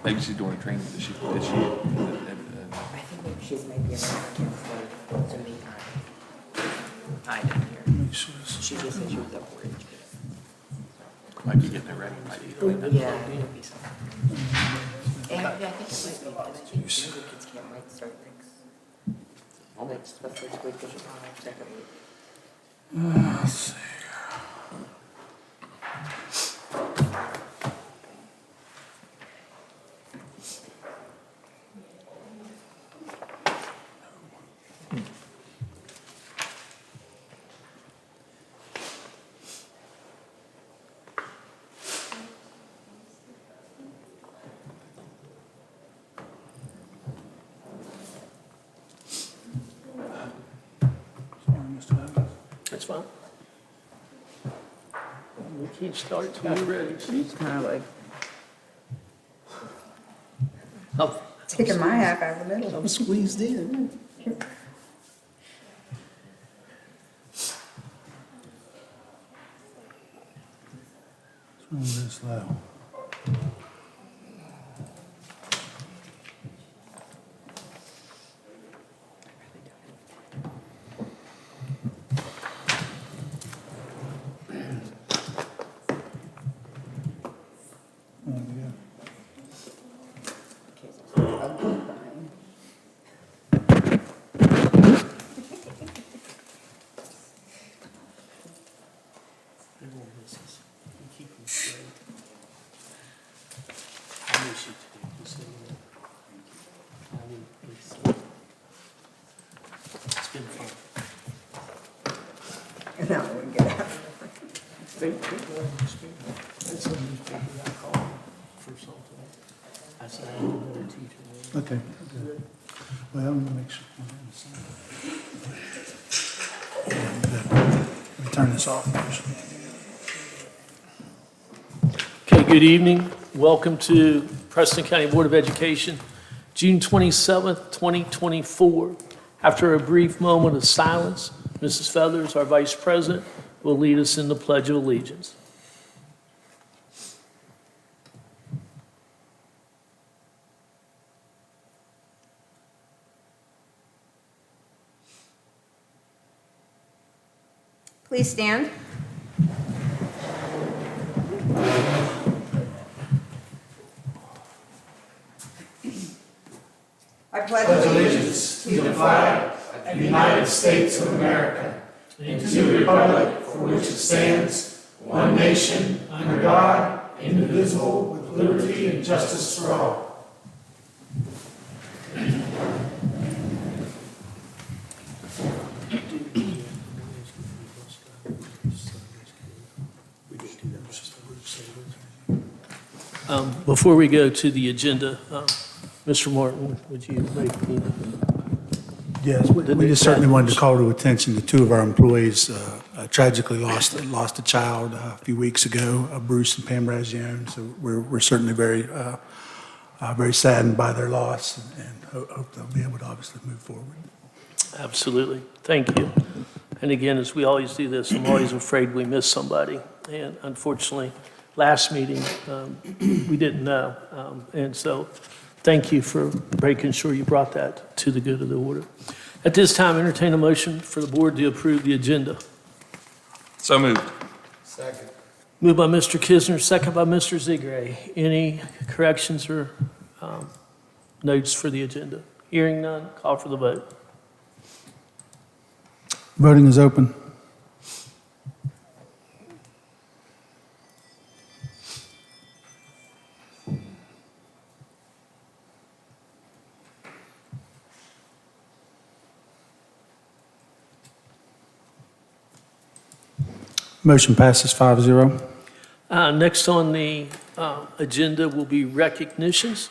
Maybe she's doing training. Did she? I think maybe she's maybe around for Zooming time. I didn't hear. She just said she was up for it. Might be getting it ready. Might be doing that. Yeah, it would be something. And I think it might be, and I think the younger kids camp might start next, the first week of July, second week. Let's see. That's fine. We can't start till you're ready. She's kind of like Oh, taking my half out of the middle. I'm squeezed in. What's wrong with this low? It's been fun. And now we can get out. That's a newspaper I called for something. I said, I need another teacher. Okay. Good. Well, I'm gonna make sure. Let me turn this off first. Okay, good evening. Welcome to Preston County Board of Education, June 27th, 2024. After a brief moment of silence, Mrs. Feathers, our Vice President, will lead us in the Pledge of Allegiance. Please stand. I pledge allegiance to the flag of the United States of America and to the republic for which it stands, one nation, under God, indivisible, with liberty and justice for all. Before we go to the agenda, Mr. Martin, would you make the... Yes, we just certainly wanted to call to attention that two of our employees tragically lost a child a few weeks ago, Bruce and Pam Razione. So we're certainly very saddened by their loss and hope they'll be able to obviously move forward. Absolutely. Thank you. And again, as we always do this, I'm always afraid we miss somebody. And unfortunately, last meeting, we didn't know. And so thank you for making sure you brought that to the good of the order. At this time, entertain a motion for the board to approve the agenda. So moved. Second. Moved by Mr. Kisner, second by Mr. Zegray. Any corrections or notes for the agenda? Hearing none, call for the vote. Voting is open. Motion passes 5-0. Next on the agenda will be recognitions,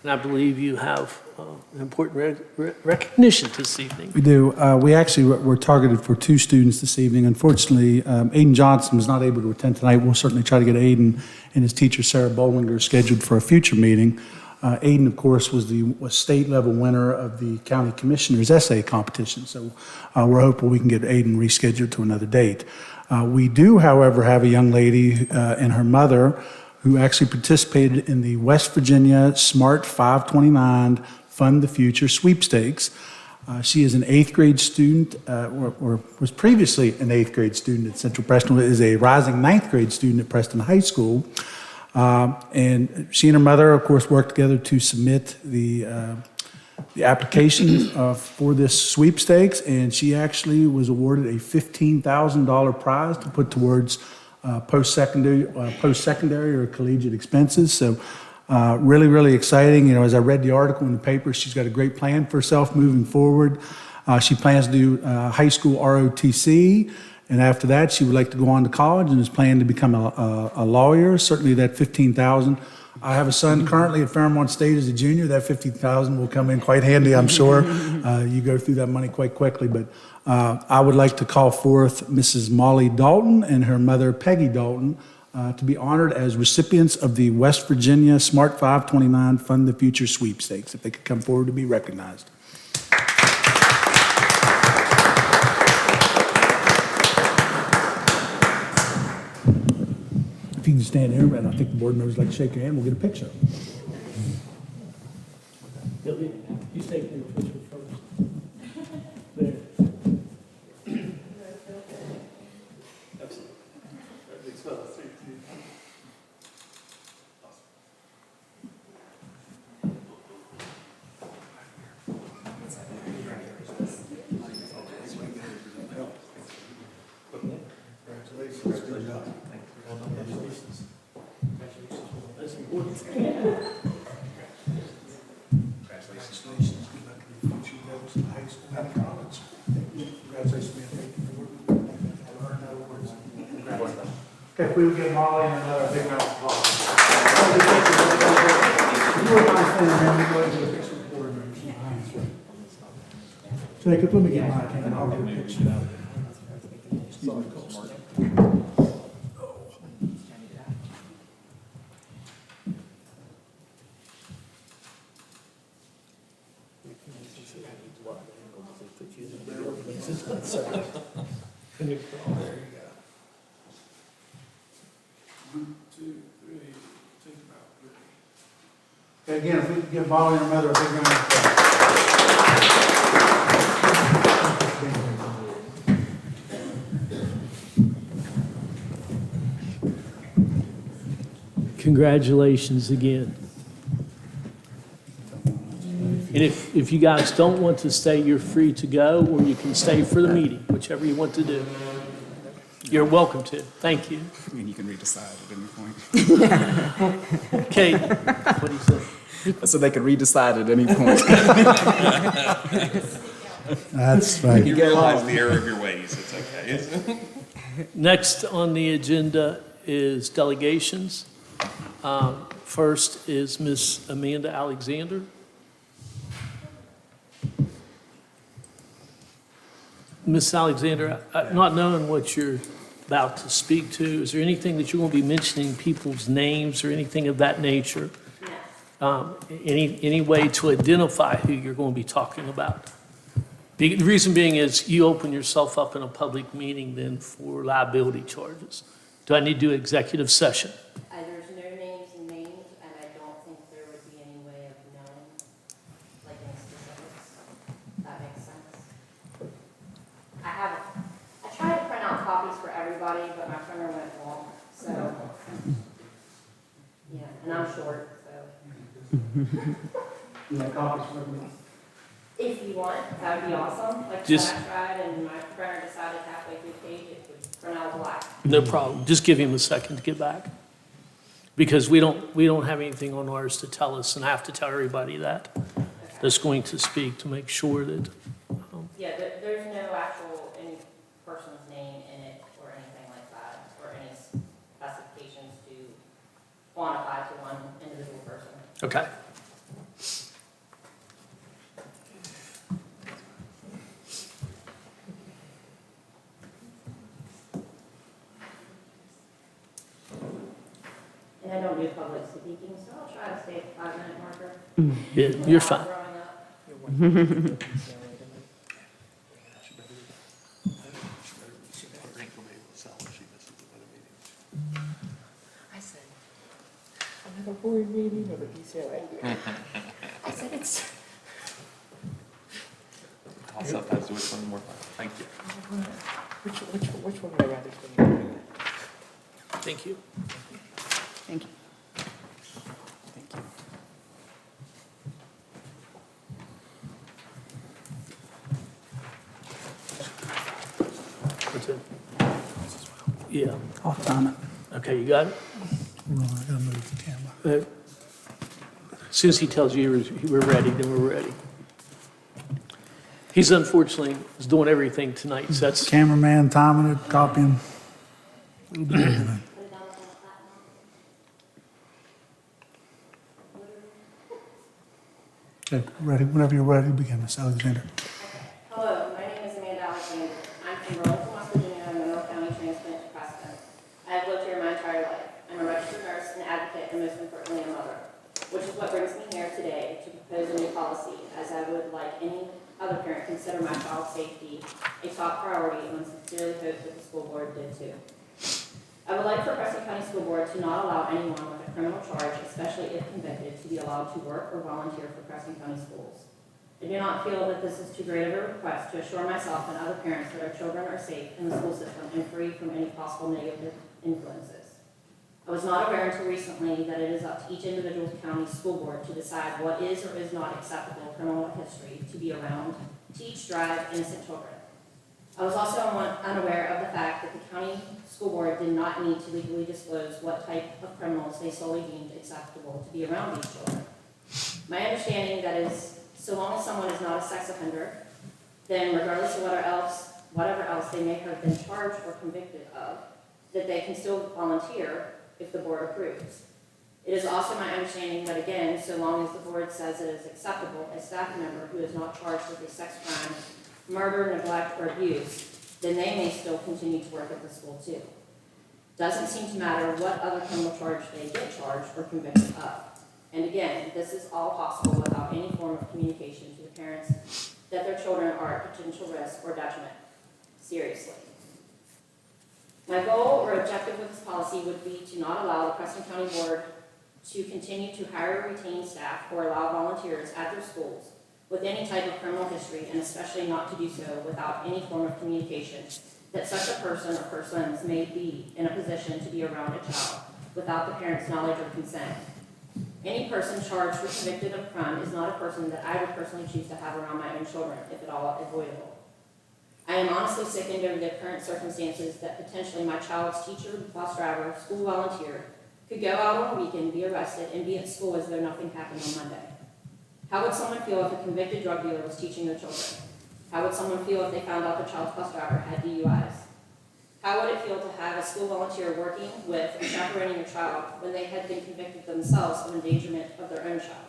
and I believe you have an important recognition this evening. We do. We actually were targeted for two students this evening. Unfortunately, Aiden Johnson was not able to attend tonight. We'll certainly try to get Aiden and his teacher, Sarah Bollinger, scheduled for a future meeting. Aiden, of course, was the state-level winner of the county commissioner's essay competition. So we're hopeful we can get Aiden rescheduled to another date. We do, however, have a young lady and her mother who actually participated in the West Virginia Smart 529 Fund the Future sweepstakes. She is an 8th grade student, or was previously an 8th grade student at Central Preston, is a rising 9th grade student at Preston High School. And she and her mother, of course, worked together to submit the application for this sweepstakes, and she actually was awarded a $15,000 prize to put towards post-secondary or collegiate expenses. So really, really exciting. You know, as I read the article in the paper, she's got a great plan for herself moving forward. She plans to do high school ROTC, and after that, she would like to go on to college and is planning to become a lawyer. Certainly that $15,000. I have a son currently at Fairmont State as a junior. That $50,000 will come in quite handy, I'm sure. You go through that money quite quickly. But I would like to call forth Mrs. Molly Dalton and her mother, Peggy Dalton, to be honored as recipients of the West Virginia Smart 529 Fund the Future sweepstakes, if they could come forward to be recognized. If you can stand there, and I think the board members would like to shake your hand, we'll get a picture. You take the picture first. There. Okay, if we would give Molly and another big round of applause. You were not standing there, we go ahead and do a picture with board members behind us. Jacob, let me get my camera, I'll get a picture out of it. Okay, again, if we could give Molly and her mother a big round of applause. Congratulations again. And if you guys don't want to stay, you're free to go, or you can stay for the meeting, whichever you want to do. You're welcome to. Thank you. And you can redecide at any point. Okay, what do you say? So they can redecide at any point. That's right. You realize the error of your ways, it's okay. Next on the agenda is delegations. First is Miss Amanda Alexander. Miss Alexander, not knowing what you're about to speak to, is there anything that you're going to be mentioning people's names or anything of that nature? Any way to identify who you're going to be talking about? The reason being is you open yourself up in a public meeting then for liability charges. Do I need to do executive session? There's no names and names, and I don't think there would be any way of knowing, like, any specifics. That makes sense. I tried to print out copies for everybody, but my printer went long, so, yeah, and I'm short, so. If you want, that would be awesome. Like, I Just- tried, and my printer decided halfway through the page, it would print out black. No problem. Just give him a second to get back. Because we don't have anything on ours to tell us, and I have to tell everybody that that's going to speak to make sure that, Yeah, there's no actual, any person's name in it or anything like that, or any specifications to quantify to one individual person. okay. And I don't do public speaking, so I'll try to stay at the 5-minute marker. Yeah, you're fine. Growing up. She better sell if she misses another meeting. I said, do it. I said it's. I'll sometimes do which one more. Thank you. Which one would I rather do? Thank you. Thank you. Thank you. What's it? Yeah, I'll time it. okay, you got it? Hold on, I gotta move the camera. As soon as he tells you we're ready, then we're ready. He's unfortunately is doing everything tonight, so that's, Cameraman timing it, copying. We'll do everything. Put it down on the platform. Okay, ready, whenever you're ready, begin, Ms. Alexander. Hello, my name is Amanda Alexander. I'm from Burlington, West Virginia, and Monroe County transplant to Preston. I have lived here my entire life. I'm a registered nurse, an advocate, and most importantly, a mother, which is what brings me here today to propose a new policy, as I would, like any other parent, consider my child's safety a top priority and sincerely hope that the school board did too. I would like for Preston County School Board to not allow anyone with a criminal charge, especially if convicted, to be allowed to work or volunteer for Preston County Schools. I do not feel that this is too great of a request to assure myself and other parents that our children are safe in the school system and free from any possible negative influences. I was not aware until recently that it is up to each individual county school board to decide what is or is not acceptable criminal history to be around, teach, drive innocent children. I was also unaware of the fact that the county school board did not need to legally disclose what type of criminals they solely deemed acceptable to be around these children. My understanding that is, so long as someone is not a sex offender, then regardless of whatever else they may have been charged or convicted of, that they can still volunteer if the board approves. It is also my understanding that, again, so long as the board says it is acceptable, a staff member who is not charged with a sex crime, murder, neglect, or abuse, then they may still continue to work at the school too. Doesn't seem to matter what other criminal charge they get charged or convicted of. And again, this is all possible without any form of communication to the parents that their children are at potential risk or detriment. Seriously. My goal or objective with this policy would be to not allow the Preston County Board to continue to hire or retain staff or allow volunteers at their schools with any type of criminal history, and especially not to do so without any form of communication that such a person or persons may be in a position to be around a child without the parent's knowledge or consent. Any person charged or convicted of crime is not a person that I would personally choose to have around my own children, if at all avoidable. I am honestly sickened over the current circumstances that potentially my child's teacher, bus driver, school volunteer could go out on a weekend, be arrested, and be at school as though nothing happened on Monday. How would someone feel if a convicted drug dealer was teaching their children? How would someone feel if they found out the child's bus driver had DUIs? How would it feel to have a school volunteer working with and chaperoning your child when they had been convicted themselves of endangerment of their own child?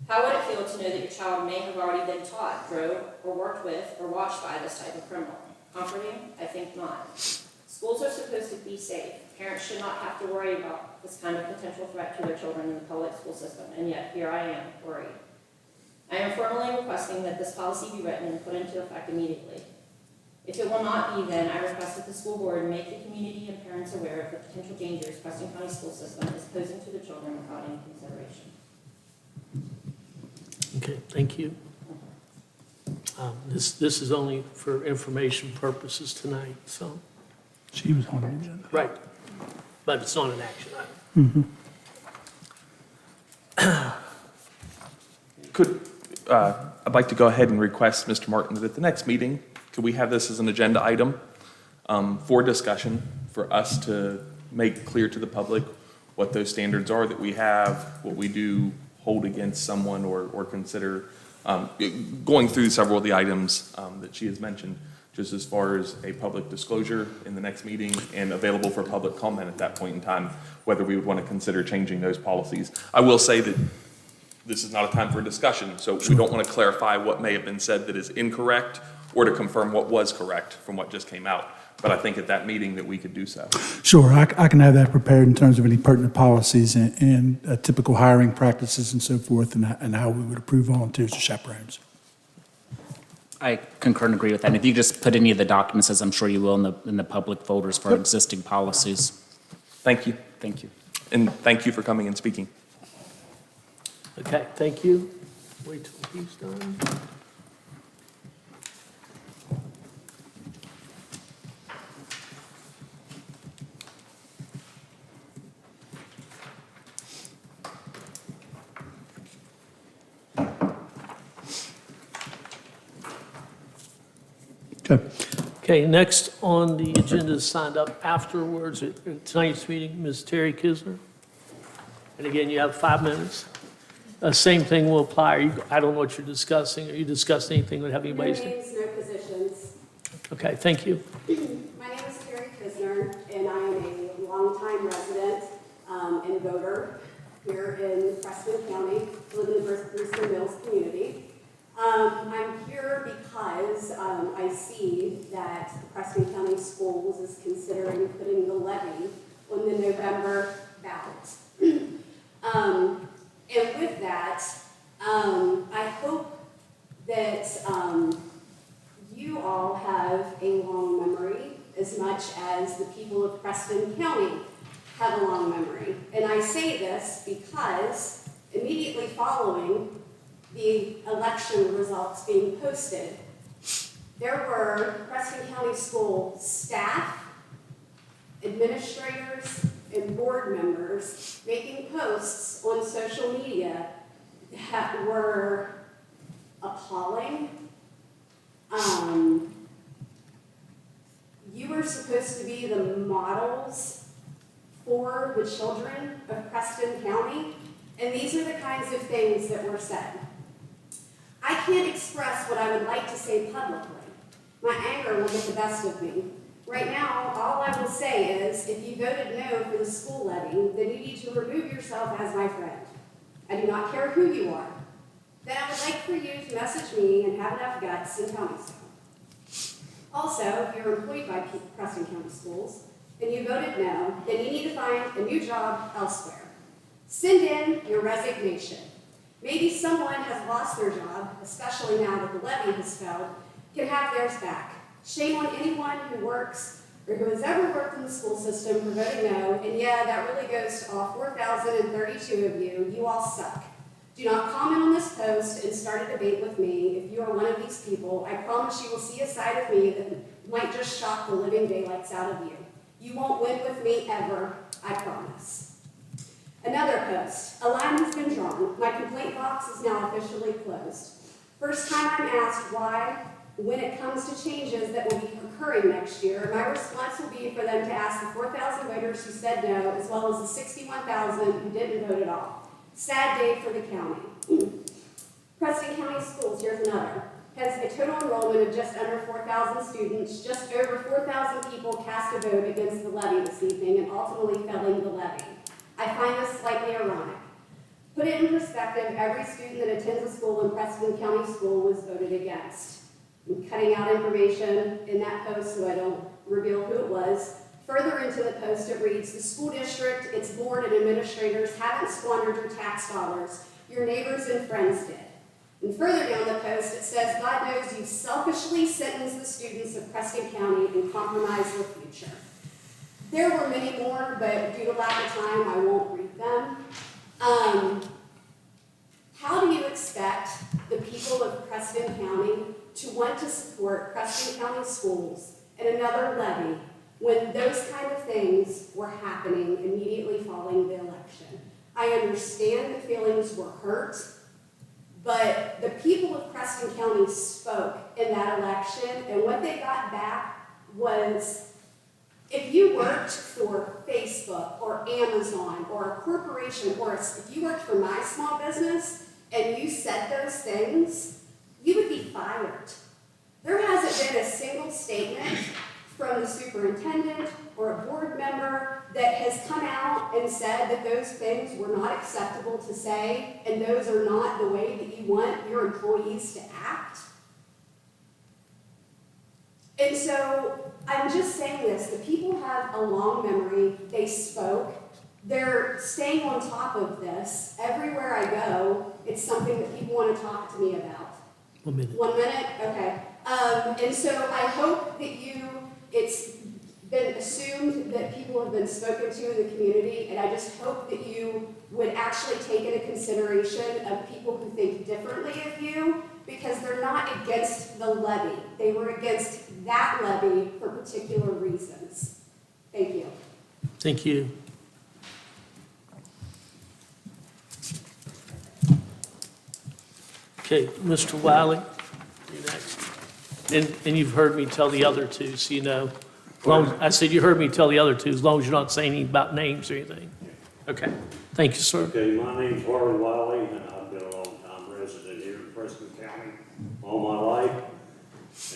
How would it feel to know that your child may have already been taught, drove, or worked with, or watched by this type of criminal? Comforting? I think not. Schools are supposed to be safe. Parents should not have to worry about this kind of potential threat to their children in the public school system, and yet here I am, worried. I am formally requesting that this policy be written and put into effect immediately. If it will not be, then I request that the school board make the community and parents aware of the potential dangers Preston County school system is posing to the children without any consideration. okay, thank you. This is only for information purposes tonight, so, She was on the agenda. right. But it's not an action item. I'd like to go ahead and request, Mr. Martin, that at the next meeting, could we have this as an agenda item for discussion, for us to make clear to the public what those standards are that we have, what we do hold against someone or consider, going through several of the items that she has mentioned, just as far as a public disclosure in the next meeting and available for public comment at that point in time, whether we would want to consider changing those policies. I will say that this is not a time for discussion, so we don't want to clarify what may have been said that is incorrect or to confirm what was correct from what just came out. But I think at that meeting that we could do so. Sure, I can have that prepared in terms of any pertinent policies and typical hiring practices and so forth, and how we would approve volunteers or chaperones. I concur and agree with that. And if you just put any of the documents, as I'm sure you will, in the public folders for our existing policies. Thank you. Thank you. And thank you for coming and speaking. Okay, thank you. Wait till he's done. Okay. Okay, next on the agenda is signed up afterwards at tonight's meeting, Ms. Terry Kisner. And again, you have 5 minutes. Same thing will apply. I don't know what you're discussing. Are you discussing anything that have No anybody? names, no positions. Okay, thank you. My name is Terry Kisner, and I am a longtime resident and voter here in Preston County, live in the Brewster Mills community. I'm here because I see that the Preston County Schools is considering putting the levy on the November ballot. And with that, I hope that you all have a long memory as much as the people of Preston County have a long memory. And I say this because immediately following the election results being posted, there were Preston County School staff, administrators, and board members making posts on social media that were appalling. You were supposed to be the models for the children of Preston County, and these are the kinds of things that were said. I can't express what I would like to say publicly. My anger will get the best of me. Right now, all I will say is, if you voted no for the school levy, then you need to remove yourself as my friend. I do not care who you are. Then I would like for you to message me and have enough guts and tell me so. Also, if you're employed by Preston County Schools and you voted no, then you need to find a new job elsewhere. Send in your resignation. Maybe someone has lost their job, especially now that the levy has failed, can have theirs back. Shame on anyone who works or who has ever worked in the school system for voting no, and yeah, that really goes to all 4,032 of you. You all suck. Do not comment on this post and start a debate with me. If you are one of these people, I promise you will see a side of me that might just shock the living daylights out of you. You won't win with me ever, I promise. Another post. A line has been drawn. My complaint box is now officially closed. First time I'm asked why, when it comes to changes that will be occurring next year, my response will be for them to ask the 4,000 voters who said no, as well as the 61,000 who didn't vote at all. Sad day for the county. Preston County Schools, here's another, has a total enrollment of just under 4,000 students. Just over 4,000 people cast a vote against the levy this evening and ultimately felling the levy. I find this slightly ironic. Put it in perspective, every student that attends a school in Preston County School was voted against. I'm cutting out information in that post so I don't reveal who it was. Further into the post, it reads, the school district, its board and administrators haven't squandered your tax dollars. Your neighbors and friends did. And further down the post, it says, God knows you selfishly sentenced the students of Preston County and compromised their future. There were many more, but due to lack of time, I won't read them. How do you expect the people of Preston County to want to support Preston County Schools and another levy when those kind of things were happening immediately following the election? I understand the feelings were hurt, but the people of Preston County spoke in that election, and what they got back was, if you worked for Facebook or Amazon or a corporation, or if you worked for my small business and you said those things, you would be fired. There hasn't been a single statement from the superintendent or a board member that has come out and said that those things were not acceptable to say and those are not the way that you want your employees to act. And so I'm just saying this, the people have a long memory, they spoke, they're staying on top of this. Everywhere I go, it's something that people want to talk to me about. 1 minute. 1 minute? Okay. And so I hope that been assumed that people have been spoken to in the community, and I just hope that you would actually take into consideration of people who think differently of you, because they're not against the levy. They were against that levy for particular reasons. Thank you. Thank you. Okay, Mr. Wiley, you're next. And you've heard me tell the other two, so you know. As long as- I said you heard me tell the other two, as long as you're not saying anything about names or anything. Okay, thank you, sir. Okay, my name's Harley Wiley, and I've been a long-time resident here in Preston County all my life.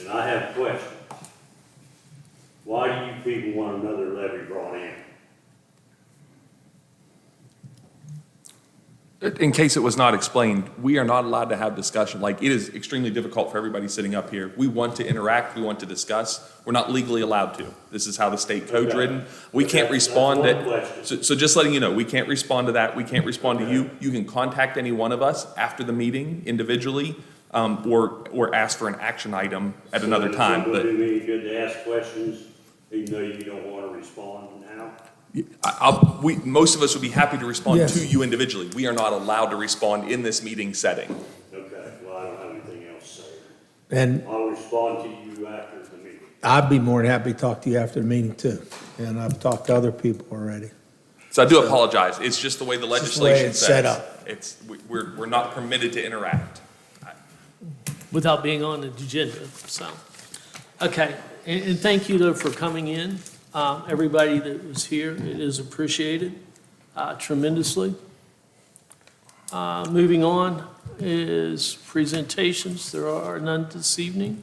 And I have a question. Why do you people want another levy brought in? In case it was not explained, we are not allowed to have discussion. Like, it is extremely difficult for everybody sitting up here. We want to interact, we want to discuss. We're not legally allowed to. This is how the state code's Okay. written. We can't respond That's one to, question. so just letting you know, we can't respond to that. We can't respond to you. You can contact any one of us after the meeting individually, or ask for an action item at another time. So But it doesn't do me any good to ask questions, even though you don't want to respond now? most of us would be happy to respond Yes. to you individually. We are not allowed to respond in this meeting setting. Okay, well, I don't have anything else to say. And I'll respond to you after the meeting. I'd be more than happy to talk to you after the meeting too. And I've talked to other people already. So I do apologize. It's just the way the It's just the way legislation it's says. set up. It's, we're not permitted to interact. Without being on the agenda, so. Okay, and thank you though for coming in. Everybody that was here, it is appreciated tremendously. Moving on is presentations. There are none this evening.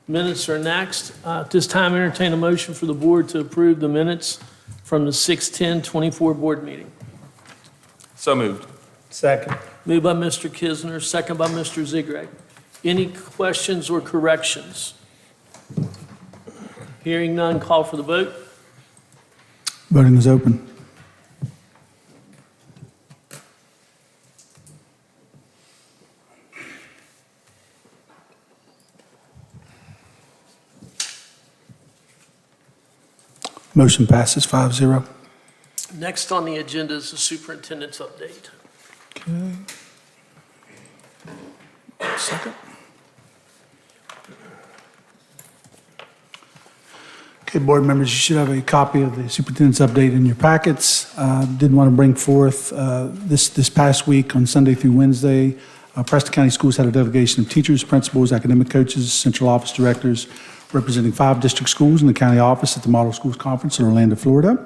Minutes are next. At this time, entertain a motion for the board to approve the minutes from the 6/10/24 board meeting. So moved. Second. Moved by Mr. Kisner, second by Mr. Ziegler. Any questions or corrections? Hearing none, call for the vote. Voting is open. Motion passes 5-0. Next on the agenda is the superintendent's update. Second. Okay, board members, you should have a copy of the superintendent's update in your packets. Did want to bring forth, this past week on Sunday through Wednesday, Preston County Schools had a delegation of teachers, principals, academic coaches, central office directors, representing 5 district schools in the county office at the Model Schools Conference in Orlando, Florida.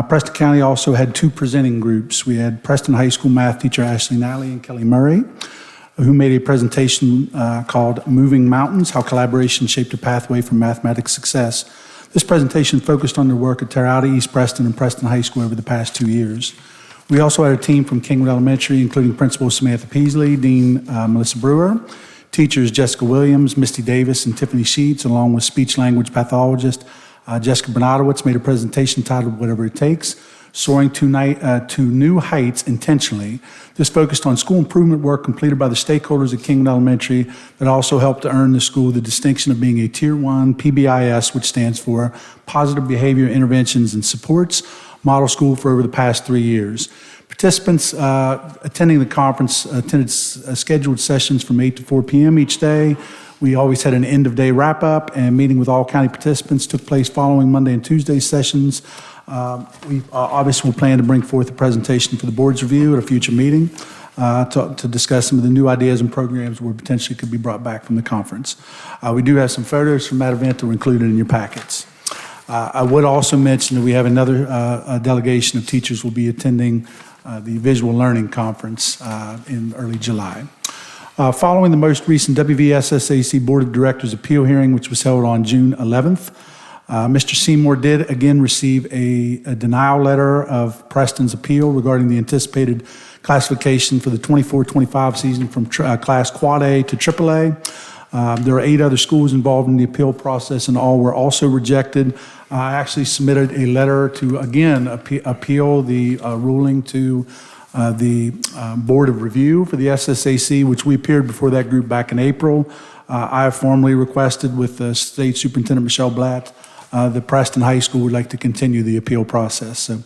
Preston County also had 2 presenting groups. We had Preston High School math teacher Ashley Nally and Kelly Murray, who made a presentation called Moving Mountains, How Collaboration Shaped a Pathway for Mathematics Success. This presentation focused on their work at Terre Haute, East Preston, and Preston High School over the past 2 years. We also had a team from Kingwood Elementary, including Principal Samantha Peasley, Dean Melissa Brewer, teachers Jessica Williams, Misty Davis, and Tiffany Sheets, along with speech-language pathologist Jessica Bernadowitz, made a presentation titled Whatever It Takes, Soaring to New Heights Intentionally. This focused on school improvement work completed by the stakeholders at Kingwood Elementary that also helped to earn the school the distinction of being a Tier 1 PBIS, which stands for Positive Behavior Interventions and Supports, model school for over the past 3 years. Participants attending the conference attended scheduled sessions from 8 to 4 p.m. each day. We always had an end-of-day wrap-up, and meeting with all county participants took place following Monday and Tuesday sessions. We obviously will plan to bring forth a presentation for the board's review at a future meeting to discuss some of the new ideas and programs where potentially could be brought back from the conference. We do have some photos from that event that were included in your packets. I would also mention that we have another delegation of teachers will be attending the Visual Learning Conference in early July. Following the most recent WVSSAC Board of Directors appeal hearing, which was held on June 11th, Mr. Seymour did again receive a denial letter of Preston's appeal regarding the anticipated classification for the 24-25 season from Class Quad A to AAA. There are 8 other schools involved in the appeal process, and all were also rejected. I actually submitted a letter to, again, appeal the ruling to the Board of Review for the SSAC, which we appeared before that group back in April. I have formally requested with State Superintendent Michelle Blatt the Preston High School would like to continue the appeal process. So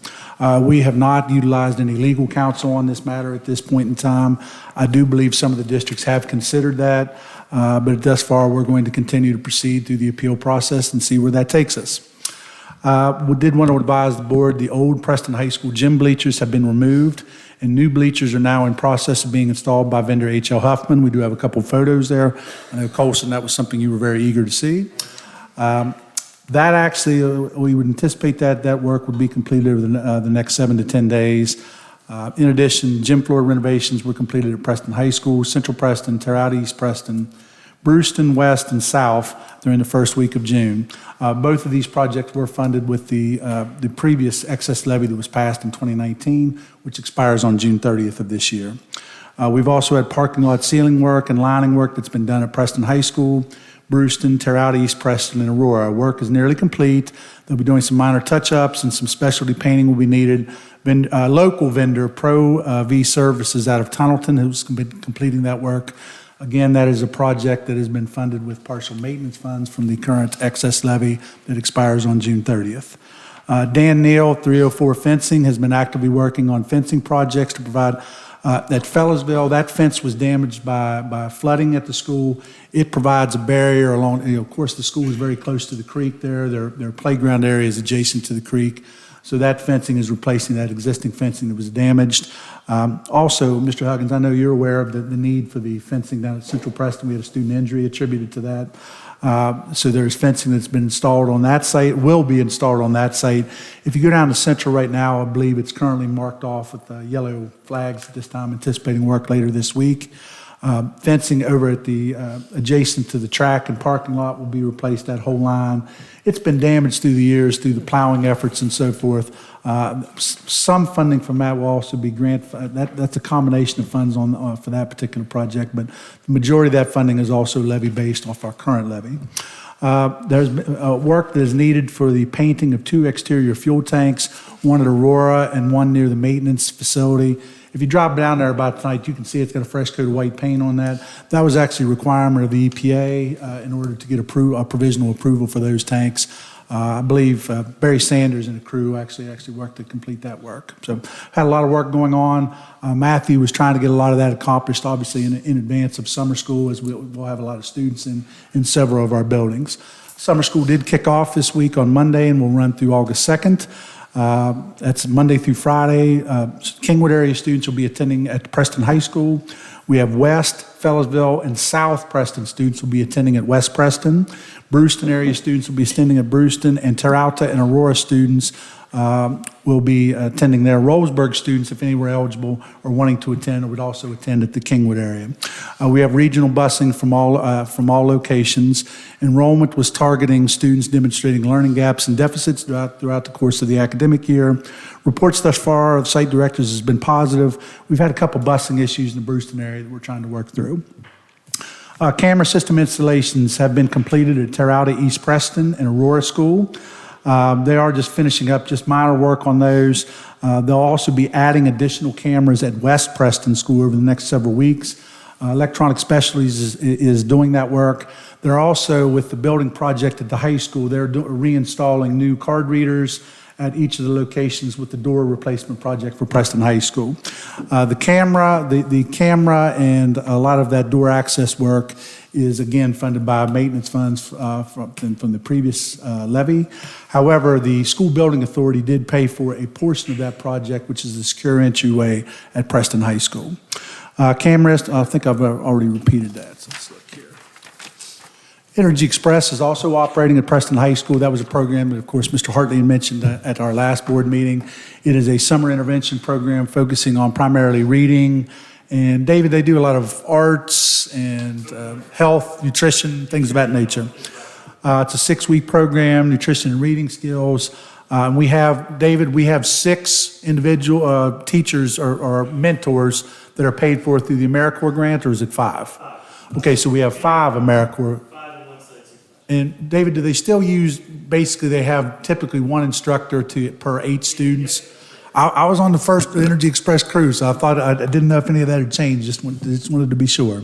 we have not utilized any legal counsel on this matter at this point in time. I do believe some of the districts have considered that, but thus far, we're going to continue to proceed through the appeal process and see where that takes us. We did want to advise the board, the old Preston High School gym bleachers have been removed, and new bleachers are now in process of being installed by vendor H.L. Huffman. We do have a couple photos there. I know, Colson, that was something you were very eager to see. That actually, we would anticipate that work would be completed over the next 7 to 10 days. In addition, gym floor renovations were completed at Preston High School, Central Preston, Terre East Preston, Brewston West, and South during the first week of June. Both of these projects were funded with the previous excess levy that was passed in 2019, which expires on June 30th of this year. We've also had parking lot ceiling work and lining work that's been done at Preston High School, Brewston, Terre East, Preston, and Aurora. Work is nearly complete. They'll be doing some minor touch-ups and some specialty painting will be needed. Local vendor Pro V Services out of Tunnelton, who's been completing that work. Again, that is a project that has been funded with partial maintenance funds from the current excess levy that expires on June 30th. Dan Neal, 304 Fencing, has been actively working on fencing projects to provide at Fellows,ville. That fence was damaged by flooding at the school. It provides a barrier along, of course, the school is very close to the creek there. Their playground area is adjacent to the creek. So that fencing is replacing that existing fencing that was damaged. Also, Mr. Huggins, I know you're aware of the need for the fencing down at Central Preston. We had a student injury attributed to that. So there's fencing that's been installed on that site, will be installed on that site. If you go down to Central right now, I believe it's currently marked off with yellow flags at this time, anticipating work later this week. Fencing over at the adjacent to the track and parking lot will be replaced, that whole line. It's been damaged through the years through the plowing efforts and so forth. Some funding from that will also be that's a combination of funds for that particular project, but the majority of that funding is also levy based off our current levy. There's work that is needed for the painting of 2 exterior fuel tanks, one at Aurora and one near the maintenance facility. If you drop down there about tonight, you can see it's got a fresh coat of white paint on that. That was actually a requirement of the EPA in order to get a provisional approval for those tanks. I believe Barry Sanders and the crew actually worked to complete that work. So had a lot of work going on. Matthew was trying to get a lot of that accomplished, obviously in advance of summer school, as we'll have a lot of students in several of our buildings. Summer school did kick off this week on Monday and will run through August 2nd. That's Monday through Friday. Kingwood area students will be attending at Preston High School. We have West, Fellows,ville, and South Preston students will be attending at West Preston. Brewston area students will be attending at Brewston, and Terre Haute and Aurora students will be attending there. Rollsburg students, if any were eligible or wanting to attend, would also attend at the Kingwood area. We have regional busing from all locations. Enrollment was targeting students demonstrating learning gaps and deficits throughout the course of the academic year. Reports thus far of site directors has been positive. We've had a couple busing issues in the Brewston area that we're trying to work through. Camera system installations have been completed at Terre Haute, East Preston, and Aurora School. They are just finishing up just minor work on those. They'll also be adding additional cameras at West Preston School over the next several weeks. Electronic Specialties is doing that work. They're also, with the building project at the high school, they're reinstalling new card readers at each of the locations with the door replacement project for Preston High School. The camera and a lot of that door access work is again funded by maintenance funds from the previous levy. However, the school building authority did pay for a portion of that project, which is the secure entryway at Preston High School. Cameras, I think I've already repeated that, so let's look here. Energy Express is also operating at Preston High School. That was a program that, of course, Mr. Hartley had mentioned at our last board meeting. It is a summer intervention program focusing on primarily reading. And David, they do a lot of arts and health, nutrition, things of that nature. It's a 6-week program, nutrition and reading skills. We have 6 individual teachers or mentors that are paid for through the AmeriCorps grant, or is it 5? Okay, so we have 5 AmeriCorps. And David, do they still use, basically they have typically 1 instructor per 8 students? I was on the first Energy Express cruise, so I thought I didn't know if any of that had changed, just wanted to be sure.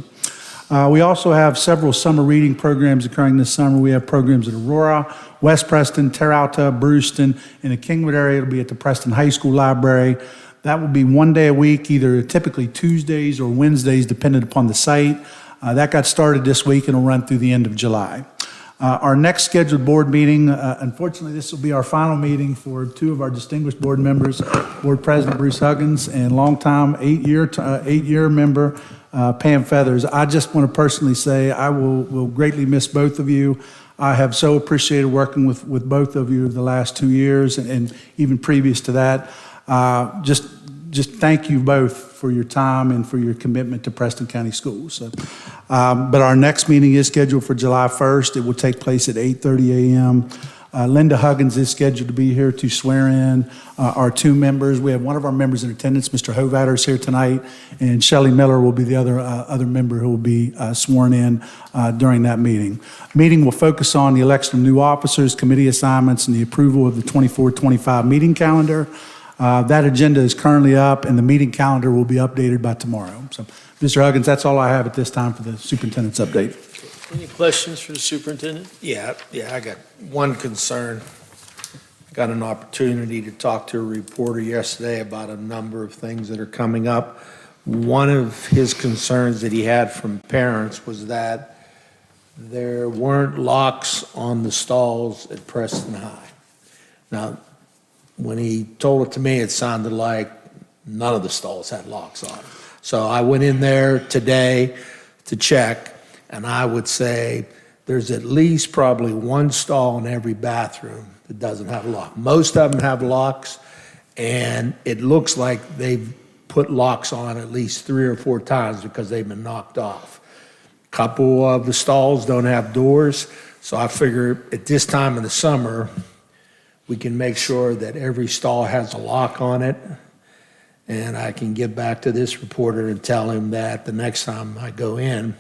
We also have several summer reading programs occurring this summer. We have programs at Aurora, West Preston, Terre Alta, Brewston. In the Kingwood area, it'll be at the Preston High School Library. That will be one day a week, either typically Tuesdays or Wednesdays, depending upon the site. That got started this week and will run through the end of July. Our next scheduled board meeting, unfortunately, this will be our final meeting for two of our distinguished board members, Board President Bruce Huggins and longtime eight-year member Pam Feathers. I just want to personally say I will greatly miss both of you. I have so appreciated working with both of you the last 2 years and even previous to that. Just thank you both for your time and for your commitment to Preston County Schools. So, but our next meeting is scheduled for July 1st. It will take place at 8:30 a.m. Linda Huggins is scheduled to be here to swear in our two members. We have one of our members in attendance, Mr. Hovatter, is here tonight, and Shelley Miller will be the other member who will be sworn in during that meeting. Meeting will focus on the election of new officers, committee assignments, and the approval of the 24-25 meeting calendar. That agenda is currently up, and the meeting calendar will be updated by tomorrow. So, Mr. Huggins, that's all I have at this time for the superintendent's update. Any questions for the superintendent? Yeah, I got one concern. I got an opportunity to talk to a reporter yesterday about a number of things that are coming up. One of his concerns that he had from parents was that there weren't locks on the stalls at Preston High. Now, when he told it to me, it sounded like none of the stalls had locks on them. So I went in there today to check, and I would say there's at least probably one stall in every bathroom that doesn't have a lock. Most of them have locks, and it looks like they've put locks on at least 3 or 4 times because they've been knocked off. A couple of the stalls don't have doors, so I figure at this time of the summer, we can make sure that every stall has a lock on it, and I can get back to this reporter and tell him that the next time I go in,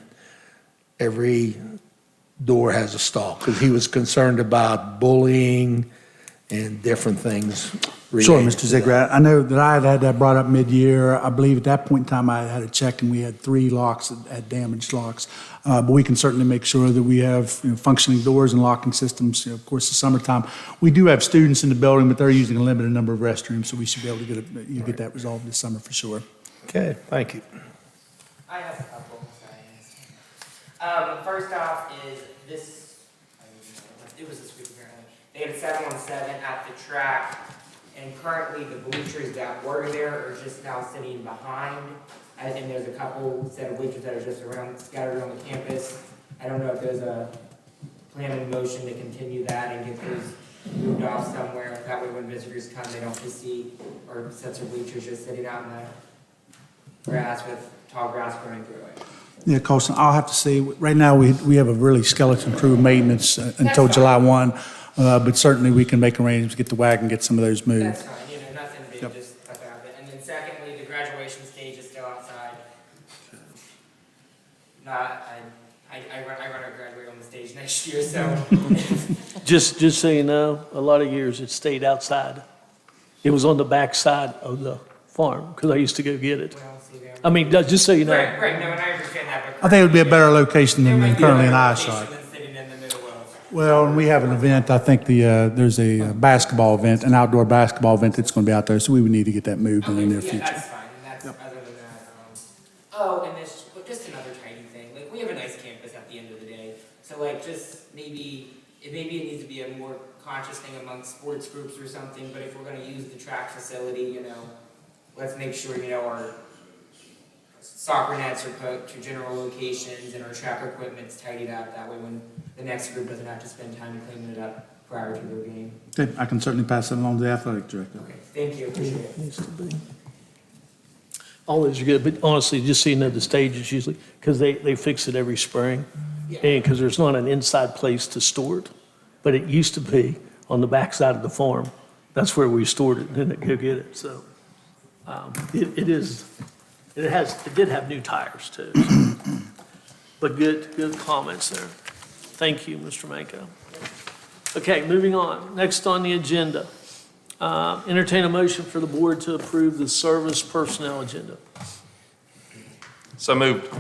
every door has a stall, because he was concerned about bullying and different things. Sure, Mr. Ziegler. I know that I had that brought up mid-year. I believe at that point in time, I had a check and we had 3 locks that had damaged locks. But we can certainly make sure that we have functioning doors and locking systems. Of course, the summertime, we do have students in the building, but they're using a limited number of restrooms, so we should be able to get that resolved this summer for sure. Okay, thank you. I have a couple. First off is this, it was this week apparently. They had 7-on-7 at the track, and currently the bleachers that were there are just now sitting behind. And there's a couple set of bleachers that are just scattered around the campus. I don't know if there's a plan in motion to continue that and get those moved off somewhere. That way when visitors come, they don't just see or sets of bleachers just sitting out in the grass with tall grass growing through it. Yeah, Colson, I'll have to say, right now, we have a really skeleton crew of maintenance until July 1, but certainly we can make arrangements, get the wagon, get some of those moved. That's fine, nothing big, just about it. And then secondly, the graduation stage is still outside. I run a graduate on the stage next year, so. Just so you know, a lot of years it stayed outside. It was on the back side of the farm, because I used to go get it. Well, see there. I mean, just so you know. Right, no, and I understand that, but. I think it would be a better location than currently in eyeshot. eyesight. Than sitting in the middle of. Well, we have an event, I think there's a basketball event, an outdoor basketball event that's going to be out there, so we would need to get that moved in the near Yeah, future. that's fine, and that's, other than that, and this, just another tiny thing, like, we have a nice campus at the end of the day, so like, just maybe it needs to be a more conscious thing amongst sports groups or something, but if we're gonna use the track facility, let's make sure, our soccer nets are put to general locations and our track equipment's tidied up, that way when the next group doesn't have to spend time cleaning it up prior to their game. Okay, I can certainly pass that along to the athletic director. Okay, thank you, appreciate it. Needs to be. All those are good, but honestly, just so you know, the stage is usually, because they fix it every spring, and because there's not an inside place to store it, but it used to be on the back side of the farm. That's where we stored it, and then go get it, so. It did have new tires too. So. But good comments there. Thank you, Mr. Manko. Okay, moving on. Next on the agenda. Entertain a motion for the board to approve the service personnel agenda. So moved.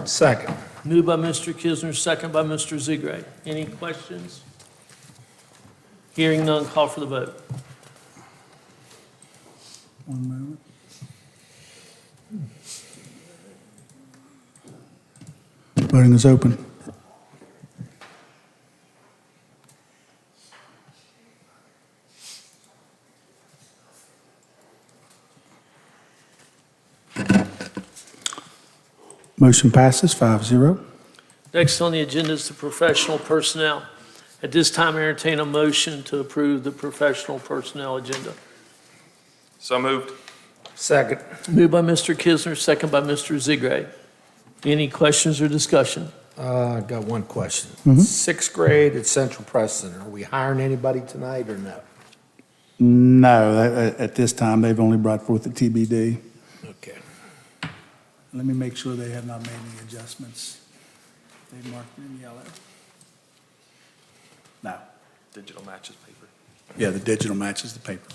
Second. Moved by Mr. Kisner, second by Mr. Ziegler. Any questions? Hearing none, call for the vote. One moment. Voting is open. Motion passes 5-0. Next on the agenda is the professional personnel. At this time, I entertain a motion to approve the professional personnel agenda. So moved. Second. Moved by Mr. Kisner, second by Mr. Ziegler. Any questions or discussion? I got one question. Sixth grade at Central Preston, are we hiring anybody tonight or no? No, at this time, they've only brought forth the TBD. Okay. Let me make sure they have not made any adjustments. They marked it in yellow. No. Digital matches paper. Yeah, the digital matches the paper.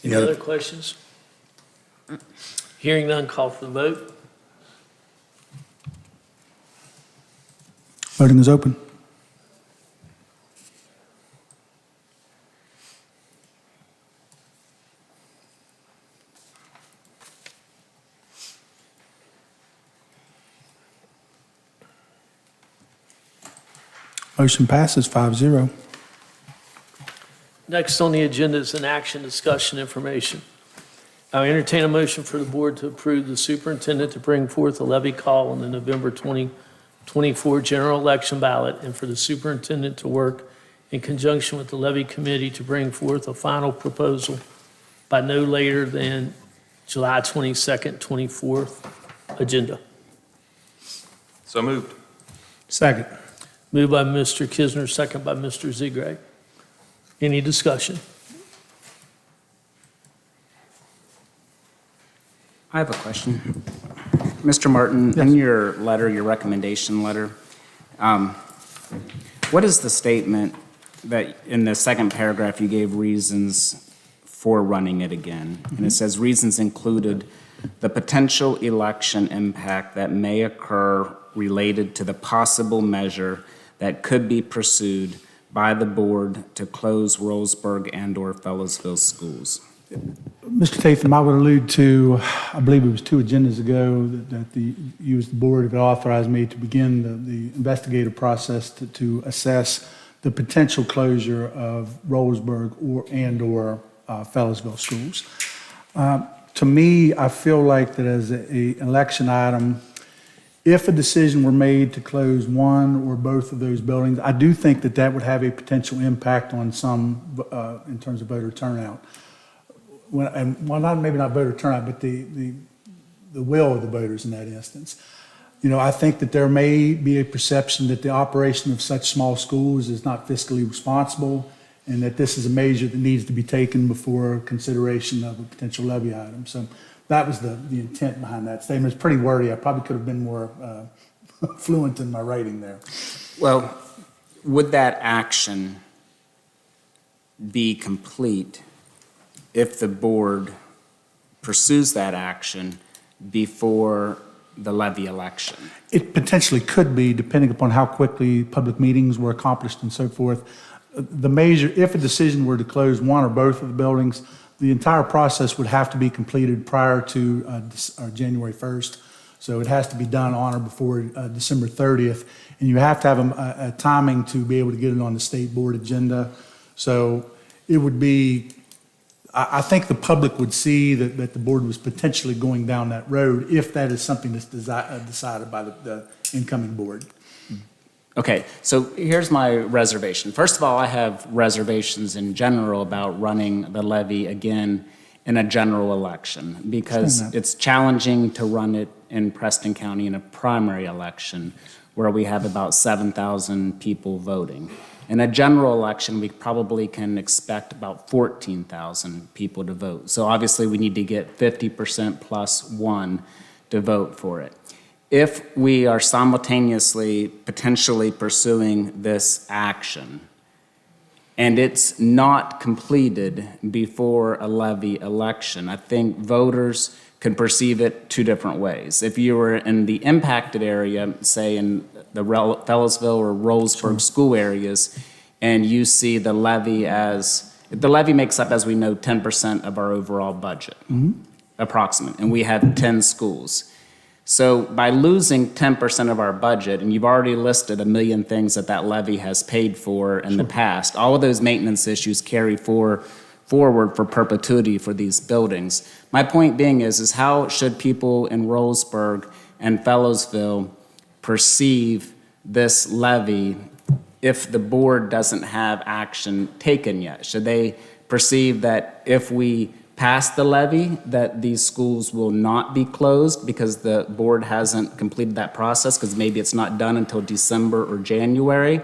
Any other questions? Hearing none, call for the vote. Voting is open. Motion passes 5-0. Next on the agenda is an action discussion information. I entertain a motion for the board to approve the superintendent to bring forth a levy call on the November 2024 general election ballot and for the superintendent to work in conjunction with the levy committee to bring forth a final proposal by no later than July 22nd, 24th agenda. So moved. Second. Moved by Mr. Kisner, second by Mr. Ziegler. Any discussion? I have a question. Mr. Martin, in your letter, your recommendation letter, what is the statement that in the second paragraph you gave reasons for running it again? And it says reasons included the potential election impact that may occur related to the possible measure that could be pursued by the board to close Roseburg and/or Fellows schools. Mr. Tatham, I would allude to, I believe it was 2 agendas ago, that you as the board have authorized me to begin the investigative process to assess the potential closure of Roseburg and/or Fellows schools. To me, I feel like that as an election item, if a decision were made to close one or both of those buildings, I do think that that would have a potential impact on some, in terms of voter turnout. Maybe not voter turnout, but the will of the voters in that instance. You know, I think that there may be a perception that the operation of such small schools is not fiscally responsible, and that this is a measure that needs to be taken before consideration of a potential levy item. So that was the intent behind that statement. It's pretty wordy. I probably could have been more fluent in my writing there. Well, would that action be complete if the board pursues that action before the levy election? It potentially could be, depending upon how quickly public meetings were accomplished and so forth. The measure, if a decision were to close one or both of the buildings, the entire process would have to be completed prior to January 1st. So it has to be done on or before December 30th. And you have to have a timing to be able to get it on the state board agenda. So it would be, I think the public would see that the board was potentially going down that road if that is something that's decided by the incoming board. Okay, so here's my reservation. First of all, I have reservations in general about running the levy again in a general election because it's challenging to run it in Preston County in a primary election where we have about 7,000 people voting. In a general election, we probably can expect about 14,000 people to vote. So obviously, we need to get 50% plus 1 to vote for it. If we are simultaneously potentially pursuing this action and it's not completed before a levy election, I think voters could perceive it two different ways. If you were in the impacted area, say in the Fellows,ville or Rollsburg school areas, and you see the levy makes up, as we know, 10% of our overall budget, approximate, and we have 10 schools. So by losing 10% of our budget, and you've already listed a million things that levy has paid for in the past, all of those maintenance issues carry forward for perpetuity for these buildings. My point being is how should people in Rollsburg and Fellowsville perceive this levy if the board doesn't have action taken yet? Should they perceive that if we pass the levy, that these schools will not be closed because the board hasn't completed that process, because maybe it's not done until December or January?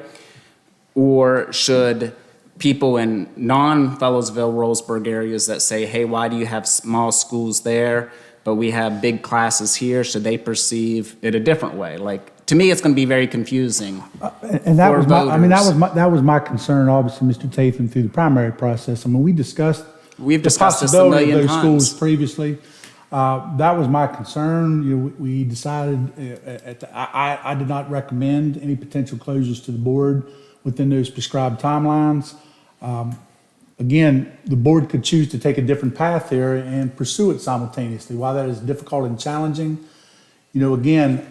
Or should people in non-Fellowsville, Rollsburg areas that say, hey, why do you have small schools there, but we have big classes here, should they perceive it a different way? Like, to me, it's going to be very confusing. And that for was my, I mean, voters. that was my concern, obviously, Mr. Tatham, through the primary process. I mean, We've the discussed this a possibility million of those schools times. previously. That was my concern. You know, we decided, I did not recommend any potential closures to the board within those prescribed timelines. Again, the board could choose to take a different path here and pursue it simultaneously. While that is difficult and challenging, you know, again,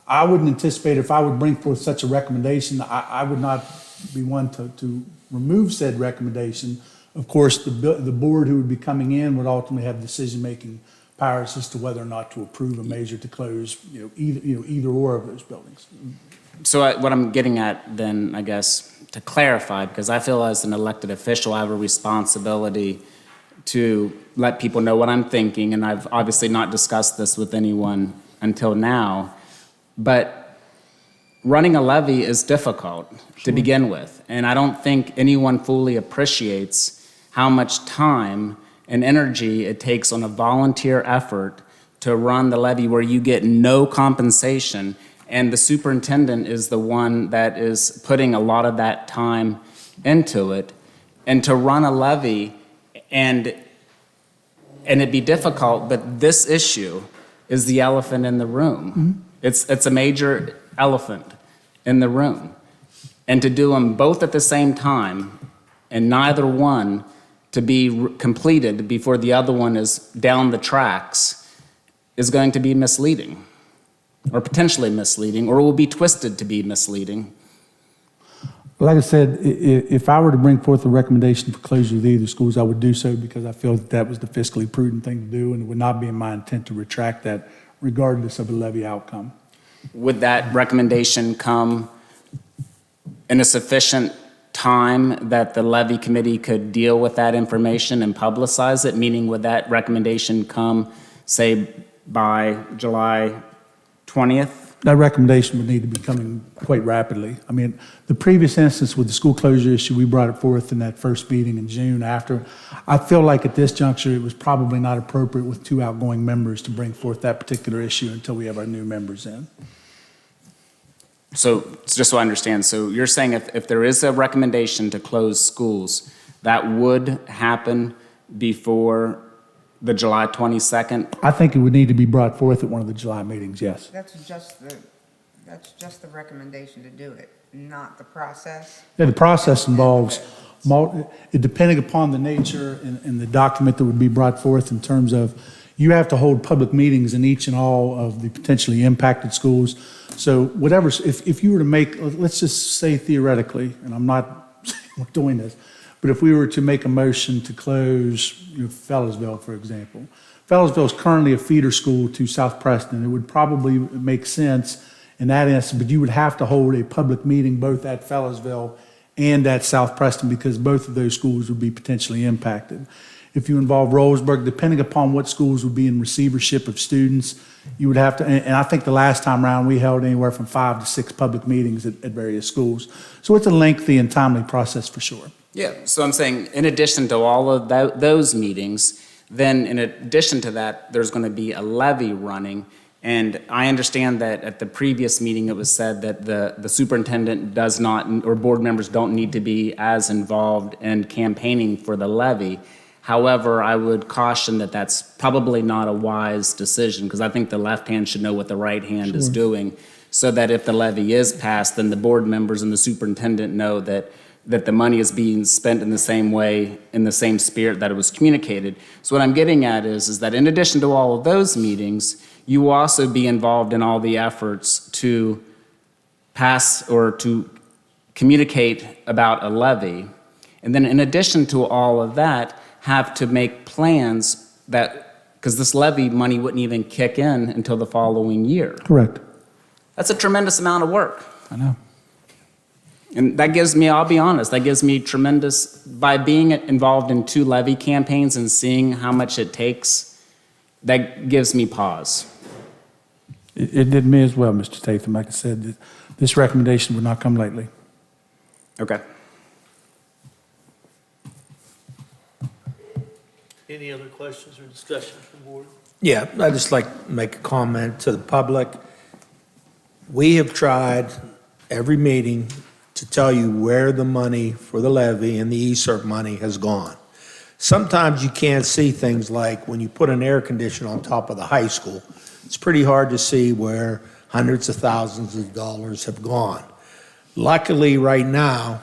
I wouldn't anticipate if I would bring forth such a recommendation, I would not be one to remove said recommendation. Of course, the board who would be coming in would ultimately have decision-making powers as to whether or not to approve a measure to close, either or of those buildings. So what I'm getting at then, I guess, to clarify, because I feel as an elected official, I have a responsibility to let people know what I'm thinking, and I've obviously not discussed this with anyone until now, but running a levy is difficult to begin with, and I don't think anyone fully appreciates how much time and energy it takes on a volunteer effort to run the levy where you get no compensation, and the superintendent is the one that is putting a lot of that time into it. And to run a levy and it'd be difficult, but this issue is the elephant in the room. It's a major elephant in the room. And to do them both at the same time and neither one to be completed before the other one is down the tracks is going to be misleading, or potentially misleading, or will be twisted to be misleading. Like I said, if I were to bring forth a recommendation for closure of either schools, I would do so because I feel that was the fiscally prudent thing to do, and it would not be in my intent to retract that regardless of the levy outcome. Would that recommendation come in a sufficient time that the levy committee could deal with that information and publicize it? Meaning, would that recommendation come, say, by July 20th? That recommendation would need to be coming quite rapidly. I mean, the previous instance with the school closure issue, we brought it forth in that first meeting in June after. I feel like at this juncture, it was probably not appropriate with two outgoing members to bring forth that particular issue until we have our new members in. So just so I understand, so you're saying if there is a recommendation to close schools, that would happen before the July 22nd? I think it would need to be brought forth at one of the July meetings, yes. That's just the recommendation to do it, not the process. Yeah, the process involves, depending upon the nature and the document that would be brought forth in terms of, you have to hold public meetings in each and all of the potentially impacted schools. So whatever, if you were to make, let's just say theoretically, and I'm not doing this, but if we were to make a motion to close Fellowsville, for example, Fellowsville is currently a feeder school to South Preston. It would probably make sense in that instance, but you would have to hold a public meeting both at Fellowsville and at South Preston because both of those schools would be potentially impacted. If you involve Rollsburg, depending upon what schools would be in receivership of students, you would have to, and I think the last time around we held anywhere from 5 to 6 public meetings at various schools. So it's a lengthy and timely process for sure. Yeah, so I'm saying in addition to all of those meetings, then in addition to that, there's going to be a levy running. And I understand that at the previous meeting, it was said that the superintendent does not, or board members don't need to be as involved in campaigning for the levy. However, I would caution that that's probably not a wise decision, because I think the left hand should know what the right hand is doing, so that if the levy is passed, then the board members and the superintendent know that the money is being spent in the same way, in the same spirit that it was communicated. So what I'm getting at is that in addition to all of those meetings, you will also be involved in all the efforts to pass or to communicate about a levy. And then in addition to all of that, have to make plans that, because this levy money wouldn't even kick in until the following year. Correct. That's a tremendous amount of work. I know. And that gives me, I'll be honest, that gives me tremendous, by being involved in 2 levy campaigns and seeing how much it takes, that gives me pause. It did me as well, Mr. Tatham. Like I said, this recommendation would not come lightly. Okay. Any other questions or discussion from the board? Yeah, I'd just like to make a comment to the public. We have tried every meeting to tell you where the money for the levy and the ESERP money has gone. Sometimes you can't see things like when you put an air conditioner on top of the high school, it's pretty hard to see where hundreds of thousands of dollars have gone. Luckily, right now,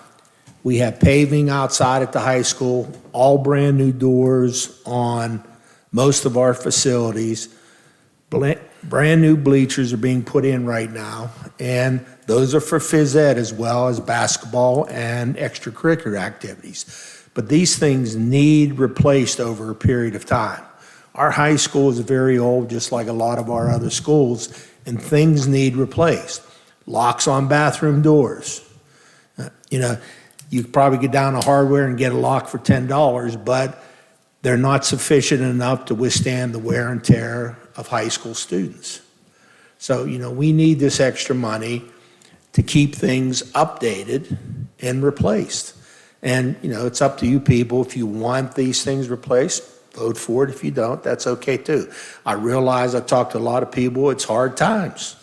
we have paving outside at the high school, all brand-new doors on most of our facilities. Brand-new bleachers are being put in right now, and those are for phys ed as well as basketball and extracurricular activities. But these things need replaced over a period of time. Our high school is very old, just like a lot of our other schools, and things need replaced. Locks on bathroom doors. You could probably get down to hardware and get a lock for $10, but they're not sufficient enough to withstand the wear and tear of high school students. So, we need this extra money to keep things updated and replaced. And, it's up to you people. If you want these things replaced, vote for it. If you don't, that's okay too. I realize I talked to a lot of people, it's hard times.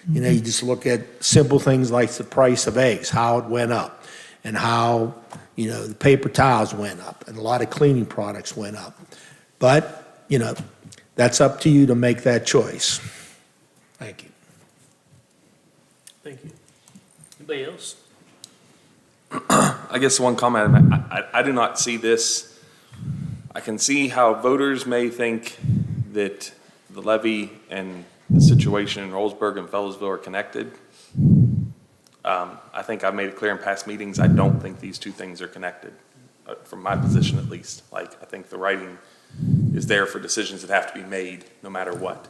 You just look at simple things like the price of eggs, how it went up, and how, the paper towels went up, and a lot of cleaning products went up. But, that's up to you to make that choice. Thank you. Thank you. Anybody else? I guess one comment, I do not see this. I can see how voters may think that the levy and the situation in Rollsburg and Fellows-Ville are connected. I think I've made it clear in past meetings, I don't think these two things are connected, from my position at least. I think the writing is there for decisions that have to be made no matter what.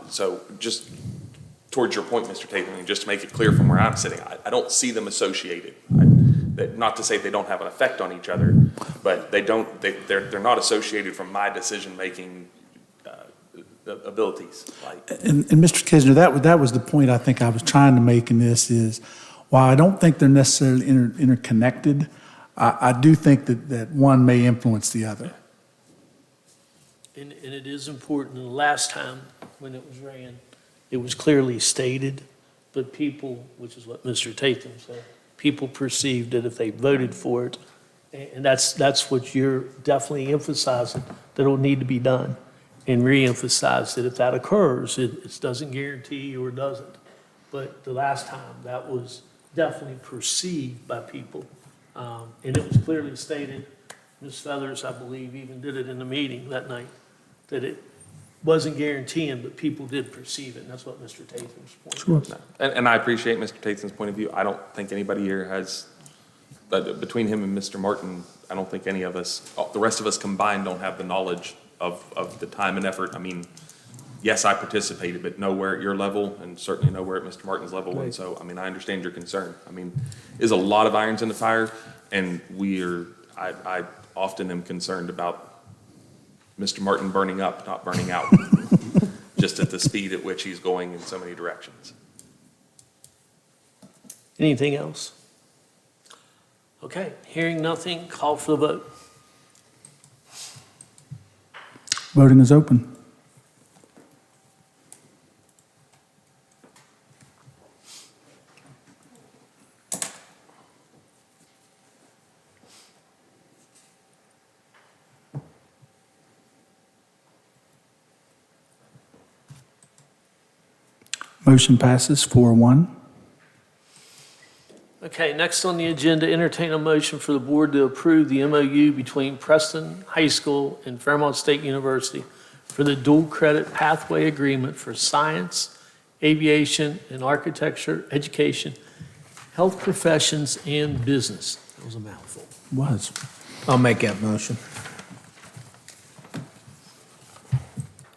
So just towards your point, Mr. Tatham, and just to make it clear from where I'm sitting, I don't see them associated. Not to say they don't have an effect on each other, but they're not associated from my decision-making abilities. And Mr. Kisner, that was the point I think I was trying to make in this is, while I don't think they're necessarily interconnected, I do think that one may influence the other. And it is important, the last time when it was ran, it was clearly stated, but people, which is what Mr. Tatham said, people perceived that if they voted for it, and that's what you're definitely emphasizing, that it'll need to be done, and re-emphasize that if that occurs, it doesn't guarantee or doesn't. But the last time, that was definitely perceived by people, and it was clearly stated. Ms. Feathers, I believe, even did it in the meeting that night, that it wasn't guaranteeing, but people did perceive it, and that's what Mr. Tatham's point was. And I appreciate Mr. Tatham's point of view. I don't think anybody here has, between him and Mr. Martin, I don't think any of us, the rest of us combined don't have the knowledge of the time and effort. I mean, yes, I participated, but nowhere at your level, and certainly nowhere at Mr. Martin's level. And so, I understand your concern. There's a lot of irons in the fire, and I often am concerned about Mr. Martin burning up, not burning out, just at the speed at which he's going in so many directions. Anything else? Okay, hearing nothing, call for the vote. Voting is open. Motion passes 4-1. Okay, next on the agenda, entertain a motion for the board to approve the MOU between Preston High School and Fairmont State University for the dual credit pathway agreement for science, aviation, and architecture, education, health professions, and business. That was a mouthful. Was. I'll make that motion.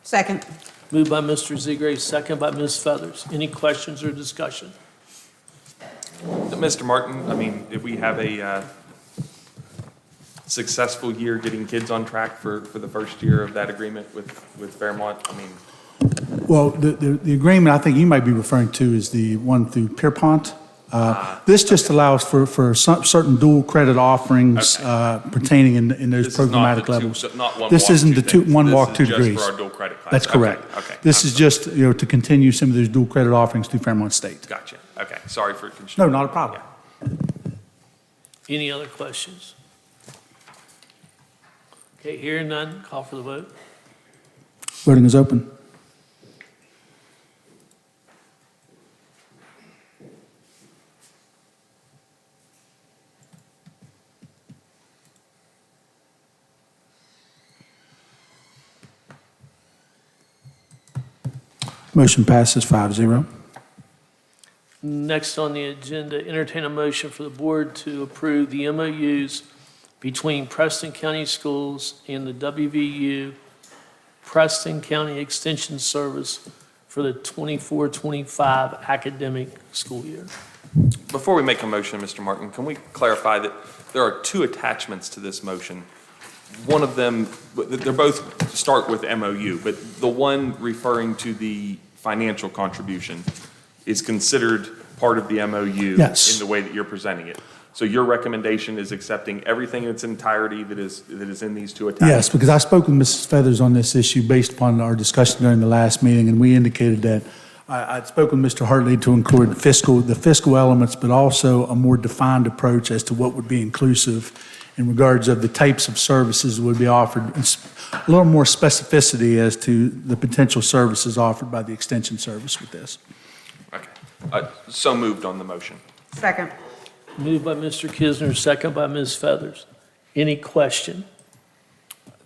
Second. Moved by Mr. Seagrave, second by Ms. Feathers. Any questions or discussion? Mr. Martin, I mean, if we have a successful year getting kids on track for the first year of that agreement with Fairmont, I mean, Well, the agreement I think you might be referring to is the one through Pierpont. This just allows for certain dual credit offerings pertaining in those this is not programmatic the levels. two, not one This walk, isn't two the things. one walk, This two is degrees. just for our dual credit class. That's Okay, correct. okay. This is just, to continue some of those dual credit offerings through Fairmont State. Gotcha. Okay, sorry for No, confusion. not a problem. Any other questions? Okay, hearing none, call for the vote. Voting is open. Motion passes 5-0. Next on the agenda, entertain a motion for the board to approve the MOUs between Preston County Schools and the WVU Preston County Extension Service for the 24-25 academic school year. Before we make a motion, Mr. Martin, can we clarify that there are two attachments to this motion? One of them, they're both start with MOU, but the one referring to the financial contribution is considered part of the MOU Yes. in the way that you're presenting it. So your recommendation is accepting everything in its entirety that is in these two attachments? Yes, because I spoke with Mrs. Feathers on this issue based upon our discussion during the last meeting, and we indicated that I'd spoken with Mr. Hartley to include the fiscal elements, but also a more defined approach as to what would be inclusive in regards of the types of services that would be offered, a little more specificity as to the potential services offered by the extension service with this. Okay. So moved on the motion. Second. Moved by Mr. Kisner, second by Ms. Feathers. Any question?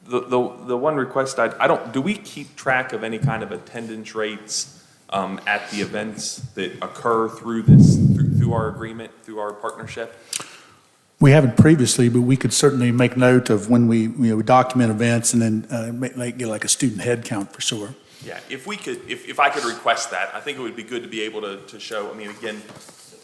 The one request do we keep track of any kind of attendance rates at the events that occur through our agreement, through our partnership? We haven't previously, but we could certainly make note of when we document events and then get like a student head count for sure. Yeah, if I could request that, I think it would be good to be able to show, I mean, again,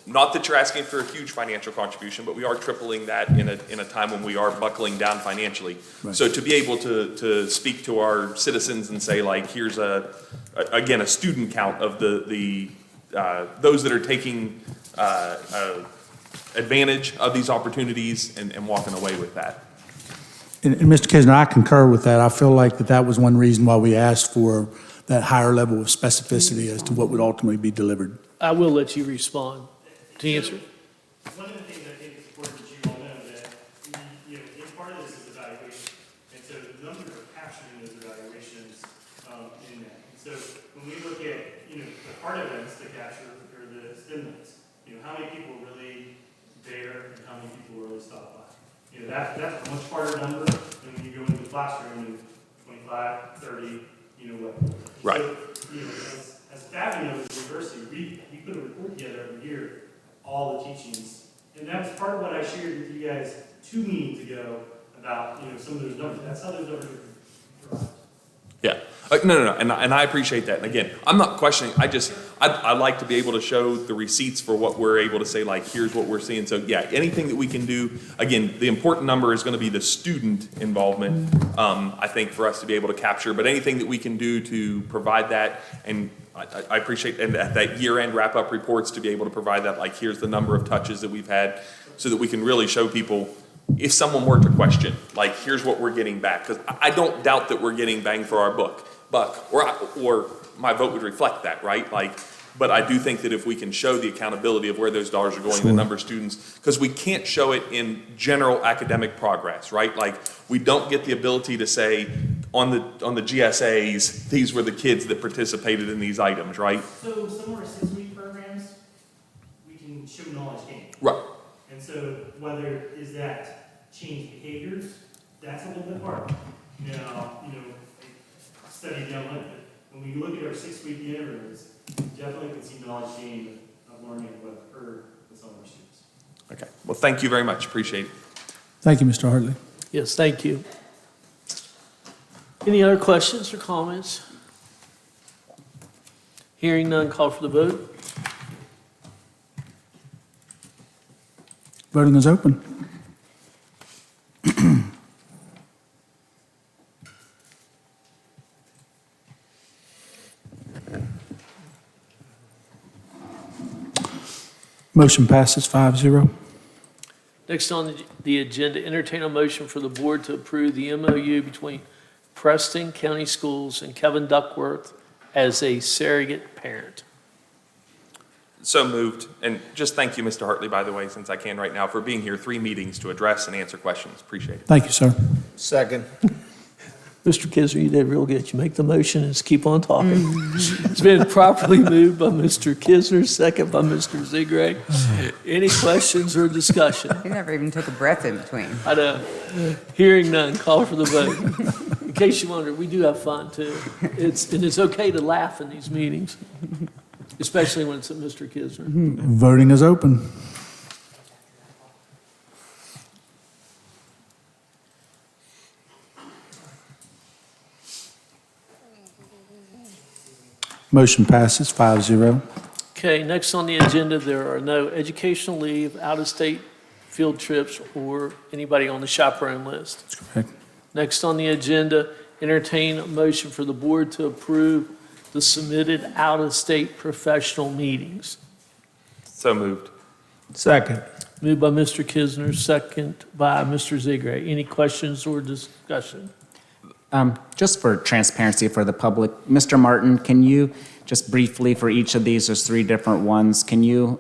not that you're asking for a huge financial contribution, but we are tripling that in a time when we are buckling down financially. Right. So to be able to speak to our citizens and say, like, here's a student count of those that are taking advantage of these opportunities and walking away with that. And Mr. Kisner, I concur with that. I feel like that was one reason why we asked for that higher level of specificity as to what would ultimately be delivered. I will let you respond to answer. One of the things I think is important that you all know that, in part of this is evaluation. And so the numbers are capturing those evaluations in that. And so when we look at, the hard events to capture or the stimulants, how many people are really there and how many people really stop by. That's a much harder number than when you go into the classroom and 25, 30, what. Right. So, as faculty of the university, we put a report together every year, all the teachings. And that was part of what I shared with you guys 2 meetings ago about, some of those numbers. That's how those numbers are derived. Yeah. No. And I appreciate that. And again, I'm not questioning. I'd like to be able to show the receipts for what we're able to say, like, here's what we're seeing. So yeah, anything that we can do, again, the important number is going to be the student involvement, I think, for us to be able to capture. But anything that we can do to provide that, and I appreciate, and at that year-end wrap-up reports to be able to provide that, like, here's the number of touches that we've had, so that we can really show people, if someone were to question, like, here's what we're getting back. Because I don't doubt that we're getting bang for our buck, or my vote would reflect that, right? Like, but I do think that if we can show the accountability of where those dollars are going, the number of students, because we can't show it in general academic progress, right? Like, we don't get the ability to say, on the GSAs, these were the kids that participated in these items, right? So some of our 6-week programs, we can show knowledge gain. Right. And so whether is that change behaviors, that's a little bit harder. Now, study down like that. When we look at our 6-week intervals, definitely can see knowledge gain of learning what occurred with some of our students. Okay. Well, thank you very much. Appreciate it. Thank you, Mr. Hartley. Yes, thank you. Any other questions or comments? Hearing none, call for the vote. Voting is open. Motion passes 5-0. Next on the agenda, entertain a motion for the board to approve the MOU between Preston County Schools and Kevin Duckworth as a surrogate parent. So moved. And just thank you, Mr. Hartley, by the way, since I can right now, for being here 3 meetings to address and answer questions. Appreciate it. Thank you, sir. Second. Mr. Kisner, you did real good. You make the motion and just keep on talking. It's been properly moved by Mr. Kisner, second by Mr. Zegray. Any questions or discussion? You never even took a breath in between. I know. Hearing none, call for the vote. In case you wonder, we do have fun too. It's okay to laugh in these meetings, especially when it's at Mr. Kisner. Voting is open. Motion passes 5-0. Okay, next on the agenda, there are no educational leave, out-of-state field trips, or anybody on the chaperone list. That's correct. Next on the agenda, entertain a motion for the board to approve the submitted out-of-state professional meetings. So moved. Second. Moved by Mr. Kisner, second by Mr. Zegray. Any questions or discussion? Just for transparency for the public, Mr. Martin, can you just briefly for each of these, there's 3 different ones, can you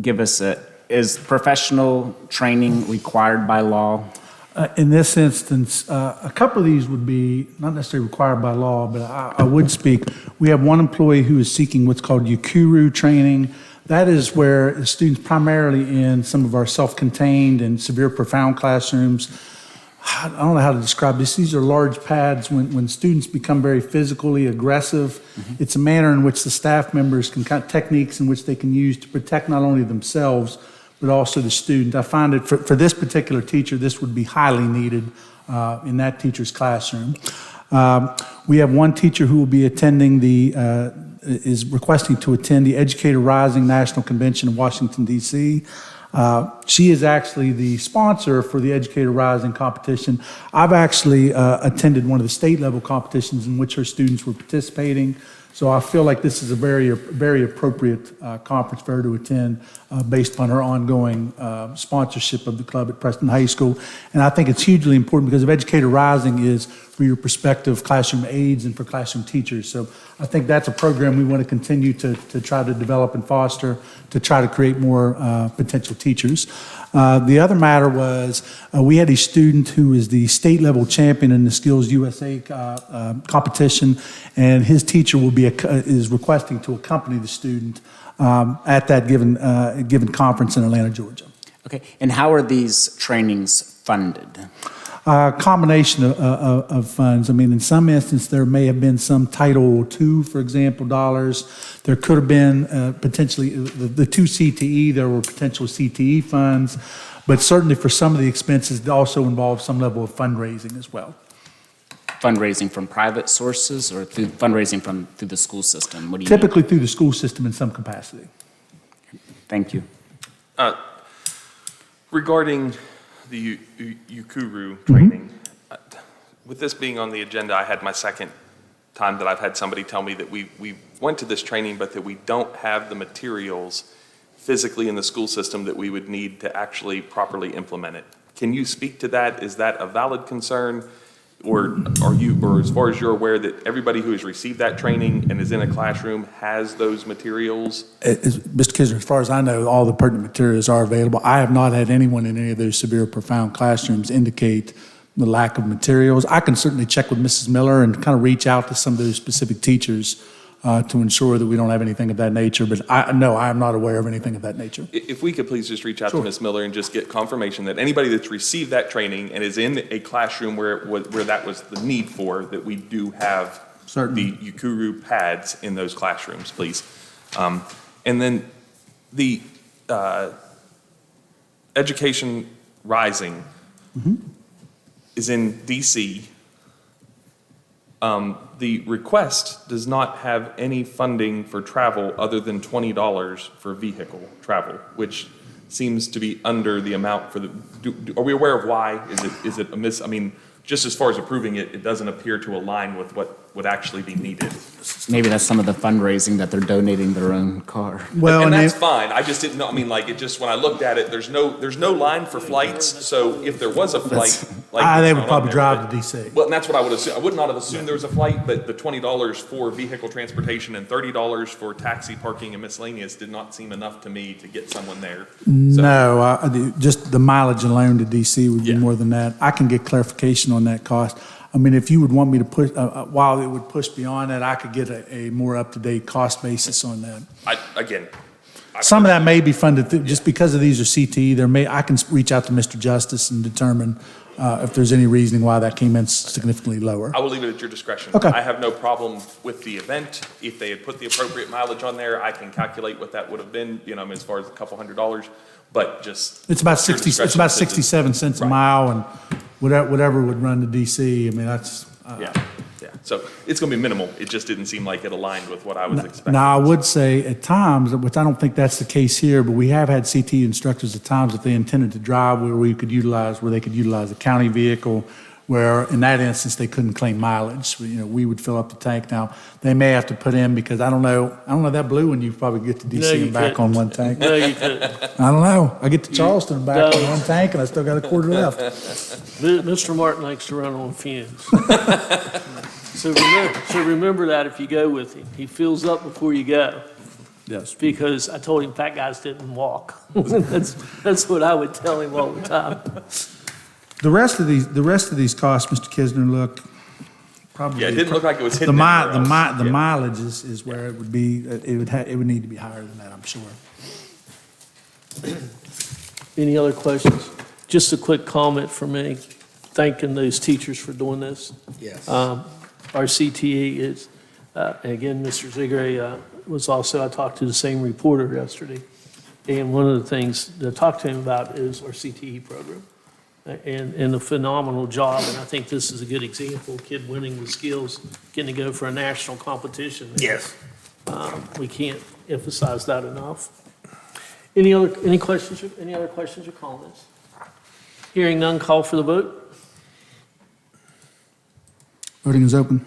give us is professional training required by law? In this instance, a couple of these would be not necessarily required by law, but I would speak. We have one employee who is seeking what's called UKURU training. That is where the students primarily in some of our self-contained and severe profound classrooms, I don't know how to describe this. These are large pads. When students become very physically aggressive, it's a manner in which the staff members can techniques in which they can use to protect not only themselves, but also the student. I find it for this particular teacher, this would be highly needed in that teacher's classroom. We have one teacher who will be attending is requesting to attend the Educator Rising National Convention in Washington, D.C. She is actually the sponsor for the Educator Rising competition. I've actually attended one of the state level competitions in which her students were participating. So I feel like this is a very appropriate conference for her to attend based upon her ongoing sponsorship of the club at Preston High School. And I think it's hugely important because if Educator Rising is for your prospective classroom aides and for classroom teachers. So I think that's a program we want to continue to try to develop and foster to try to create more potential teachers. The other matter was we had a student who is the state level champion in the Skills USA competition, and his teacher is requesting to accompany the student at that given conference in Atlanta, Georgia. Okay, and how are these trainings funded? Combination of funds. I mean, in some instances, there may have been some Title II, for example, dollars. There could have been potentially the 2 CTE, there were potential CTE funds, but certainly for some of the expenses, it also involves some level of fundraising as well. Fundraising from private sources or through fundraising through the school system? What do you Typically through the school system in some capacity. Thank you. Regarding the UKURU training, with this being on the agenda, I had my second time that I've had somebody tell me that we went to this training, but that we don't have the materials physically in the school system that we would need to actually properly implement it. Can you speak to that? Is that a valid concern? Or as far as you're aware, that everybody who has received that training and is in a classroom has those materials? Mr. Kisner, as far as I know, all the pertinent materials are available. I have not had anyone in any of those severe profound classrooms indicate the lack of materials. I can certainly check with Mrs. Miller and kind of reach out to some of those specific teachers to ensure that we don't have anything of that nature, but no, I am not aware of anything of that nature. If we could please just reach out to Sure. Ms. Miller and just get confirmation that anybody that's received that training and is in a classroom where that was the need for, that we do have Certainly. the Yukuru pads in those classrooms, please. And then the Education Rising is in DC. The request does not have any funding for travel other than $20 for vehicle travel, which seems to be under the amount for the, are we aware of why? Is it a miss? I mean, just as far as approving it, it doesn't appear to align with what would actually be needed. Maybe that's some of the fundraising that they're donating their own car. Well, And and that's they- fine, I just didn't know, I mean, like, it just, when I looked at it, there's no line for flights, so if there was a flight, like. They it's would not on probably there, drive but- to DC. Well, and that's what I would assume, I would not have assumed there was a flight, but the $20 for vehicle transportation and $30 for taxi parking and miscellaneous did not seem enough to me to get someone there. So- No, just the mileage alone to DC would be Yeah. more than that. I can get clarification on that cost. I mean, if you would want me to push, while it would push beyond that, I could get a more up-to-date cost basis on that. Again. Some of that may be funded, just because of these are CTE, I can reach out to Mr. Justice and determine if there's any reasoning why that came in significantly lower. I will leave it at your discretion. Okay. I have no problem with the event. If they had put the appropriate mileage on there, I can calculate what that would have been, as far as a couple $100s, but just. It's about your 60, it's discretion about to- 67 cents a Right. mile, and whatever would run to DC, I mean, that's. Yeah. So it's going to be minimal. It just didn't seem like it aligned with what I was expecting. Now, I would say at times, which I don't think that's the case here, but we have had CT instructors at times if they intended to drive where they could utilize a county vehicle, where in that instance, they couldn't claim mileage. We would fill up the tank. Now, they may have to put in, because I don't know, that blue one, you probably get to No, DC you and back on couldn't. one tank. No, you couldn't. I don't know. I get to Charleston and back on don't. one tank, and I still got a quarter left. Mr. Martin likes to run on fumes. So remember that if you go with him. He fills up before you go, Yes. because I told him fat guys didn't walk. That's what I would tell him all the time. The rest of these costs, Mr. Kisner, look, probably. Yeah, it didn't look like it was hidden The anywhere else. the Yeah. mileage is where it would be, it would need to be higher than that, I'm sure. Any other questions? Just a quick comment from me, thanking those teachers for doing this. Yes. Our CTE is, and again, Mr. Zigre was also, I talked to the same reporter yesterday, and one of the things that I talked to him about is our CTE program, and a phenomenal job, and I think this is a good example, kid winning the skills, getting to go for a national competition. Yes. We can't emphasize that enough. Any other questions or comments? Hearing none, call for the vote. Voting is open.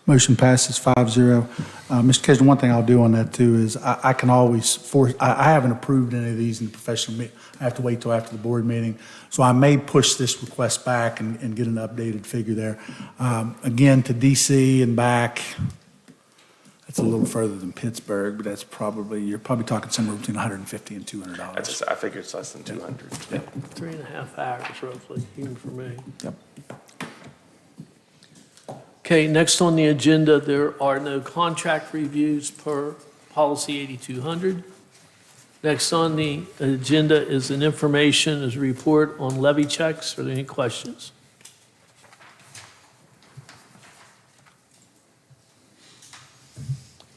Motion passes 5-0. Mr. Kisner, one thing I'll do on that too is I can always force, I haven't approved any of these in the professional meeting. I have to wait till after the board meeting. So I may push this request back and get an updated figure there. Again, to DC and back, that's a little further than Pittsburgh, but you're probably talking somewhere between $150 and $200. I figured it's less than 200. Yeah. 3.5 hours roughly, even for me. Yep. Okay, next on the agenda, there are no contract reviews per policy 8200. Next on the agenda is an information, is a report on levy checks. Are there any questions?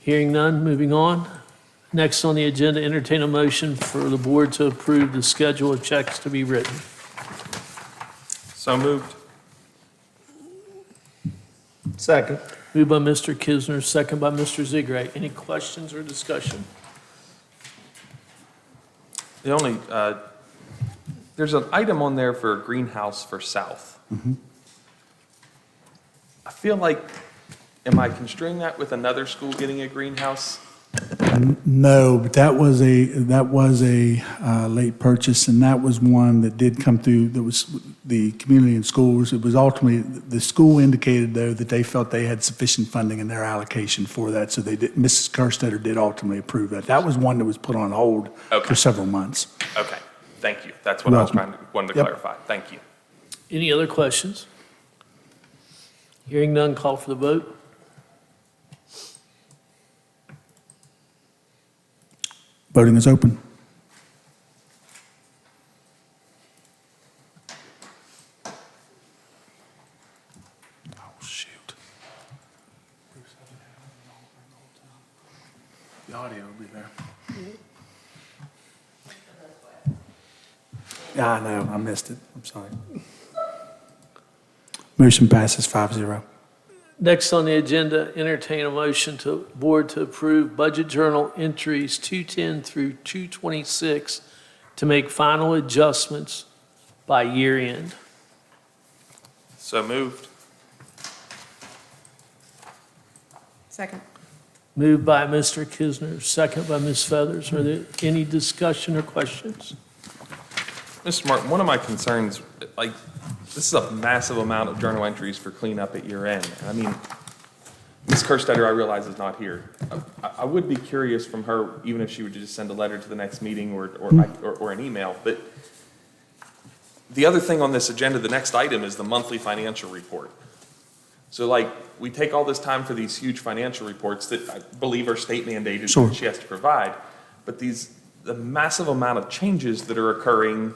Hearing none, moving on. Next on the agenda, entertain a motion for the board to approve the schedule of checks to be written. So moved. Second. Moved by Mr. Kisner, second by Mr. Zigray. Any questions or discussion? The only, there's an item on there for a greenhouse for South. I feel like, am I construing that with another school getting a greenhouse? No, but that was a late purchase, and that was one that did come through, the community and schools. It was ultimately, the school indicated, though, that they felt they had sufficient funding in their allocation for that, so they did, Mrs. Kerstetter did ultimately approve that. That was one that was put on hold Okay. for several months. Okay, thank you. That's what I was Welcome. wanted to Yep. clarify. Thank you. Any other questions? Hearing none, call for the vote. Voting is open. Oh, shoot. The audio will be there. Yeah, I know, I missed it, I'm sorry. Motion passes 5-0. Next on the agenda, entertain a motion to board to approve budget journal entries 210 through 226 to make final adjustments by year end. So moved. Second. Moved by Mr. Kisner, second by Ms. Feathers. Are there any discussion or questions? Mr. Martin, one of my concerns, like, this is a massive amount of journal entries for cleanup at year end. And I mean, Ms. Kerstetter, I realize, is not here. I would be curious from her, even if she would just send a letter to the next meeting or an email. But the other thing on this agenda, the next item, is the monthly financial report. So like, we take all this time for these huge financial reports that I believe are state mandated Sure. that she has to provide. But the massive amount of changes that are occurring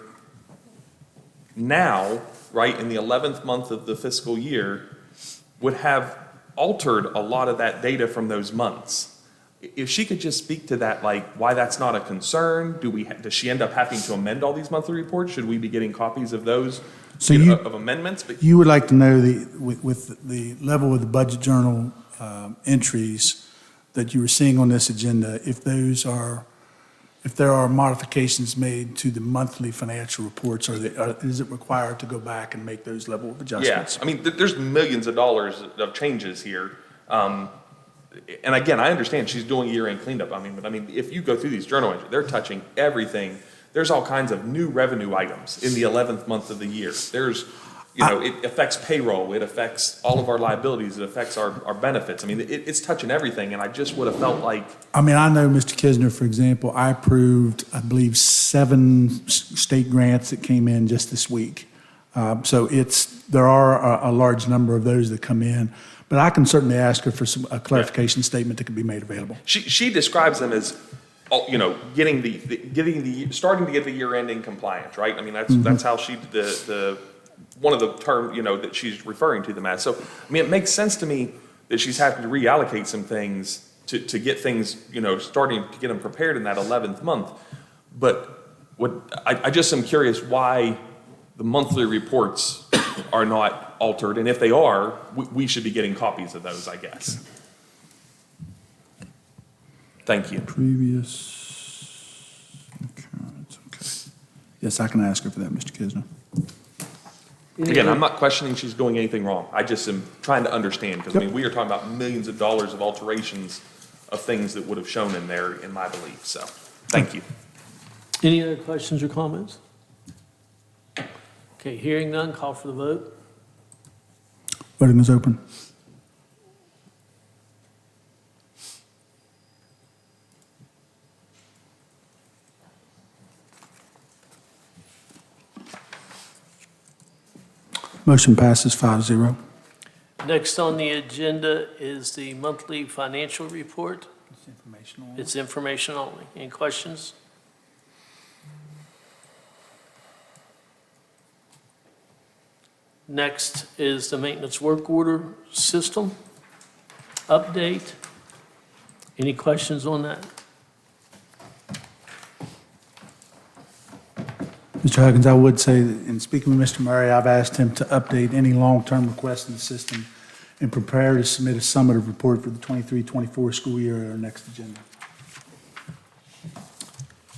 now, right, in the 11th month of the fiscal year, would have altered a lot of that data from those months. If she could just speak to that, like, why that's not a concern, does she end up having to amend all these monthly reports? Should we be getting copies of those, So of amendments? But You would like to know with the level of the budget journal entries that you were seeing on this agenda, if there are modifications made to the monthly financial reports, is it required to go back and make those level of adjustments? yeah, I mean, there's millions of dollars of changes here. And again, I understand she's doing year-end cleanup. But if you go through these journal entries, they're touching everything. There's all kinds of new revenue items in the 11th month of the year. There's, it affects payroll, it affects all of our liabilities, it affects our benefits. It's touching everything, and I just would have felt like. I know, Mr. Kisner, for example, I approved, I believe, 7 state grants that came in just this week. So there are a large number of those that come in. But I can certainly ask her for a clarification statement that can be made available. She describes them as, starting to get the year ending compliance, right? That's how one of the terms, that she's referring to them as. So, it makes sense to me that she's having to reallocate some things to get things, starting to get them prepared in that 11th month. But I just am curious why the monthly reports are not altered, and if they are, we should be getting copies of those, I guess. Thank you. Previous occurrence, okay. Yes, I can ask her for that, Mr. Kisner. Again, I'm not questioning she's doing anything wrong. I just am trying to understand, because we are talking about millions of dollars of alterations of things that would have shown in there, in my belief. So, thank you. Any other questions or comments? Okay, hearing none, call for the vote. Voting is open. Motion passes 5-0. Next on the agenda is the monthly financial report. It's informational. It's information only. Any questions? Next is the maintenance work order system update. Any questions on that? Mr. Huggins, I would say that in speaking with Mr. Murray, I've asked him to update any long-term requests in the system and prepare to submit a summative report for the 23-24 school year at our next agenda.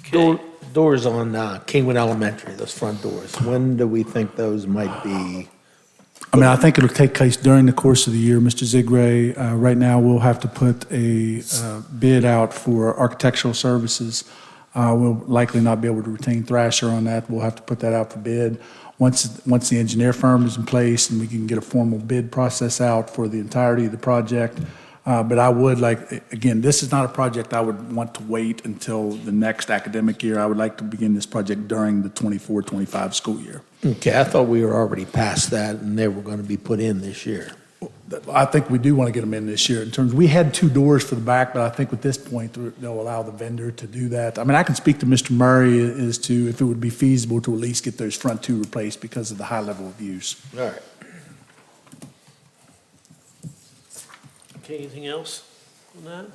Okay. Doors on Kingwood Elementary, those front doors, when do we think those might be? I think it'll take place during the course of the year, Mr. Zigray. Right now, we'll have to put a bid out for architectural services. We'll likely not be able to retain Thrasher on that. We'll have to put that out for bid. once the engineer firm is in place and we can get a formal bid process out for the entirety of the project. But I would like, again, this is not a project I would want to wait until the next academic year. I would like to begin this project during the 24-25 school year. Okay, I thought we were already past that and they were going to be put in this year. I think we do want to get them in this year. In terms, we had 2 doors for the back, but I think at this point, they'll allow the vendor to do that. I mean, I can speak to Mr. Murray as to if it would be feasible to at least get those front 2 replaced because of the high level of use. All right. Okay, anything else on that?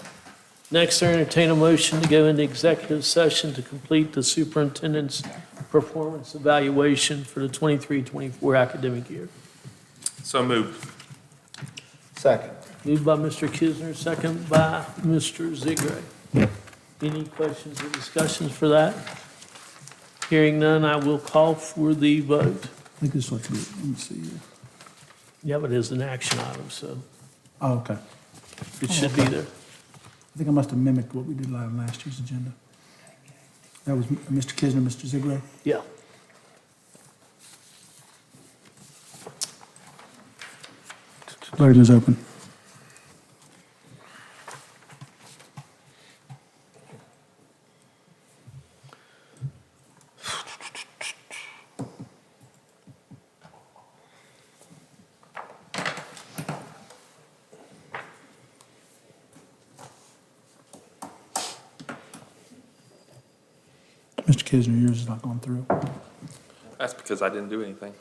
Next, I entertain a motion to go into executive session to complete the superintendent's performance evaluation for the 23-24 academic year. So moved. Second. Moved by Mr. Kisner, second by Mr. Zigray. Any questions or discussions for that? Hearing none, I will call for the vote. I think this looks good. Let me see here. Yeah, but it is an action item, so Oh, okay. it should be there. I think I must have mimicked what we did on last year's agenda. That was Mr. Kisner, Mr. Zigray. Yeah. Voting is open. Mr. Kisner, yours is not going through. That's because I didn't do anything.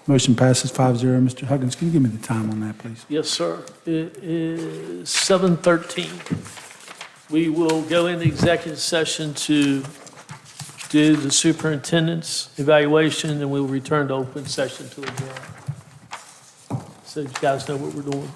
Motion passes 5-0. Mr. Huggins, can you give me the time on that, please? Yes, sir. It is 7:13. We will go into executive session to do the superintendent's evaluation, and we will return to open session to adjourn. So you guys know what we're doing.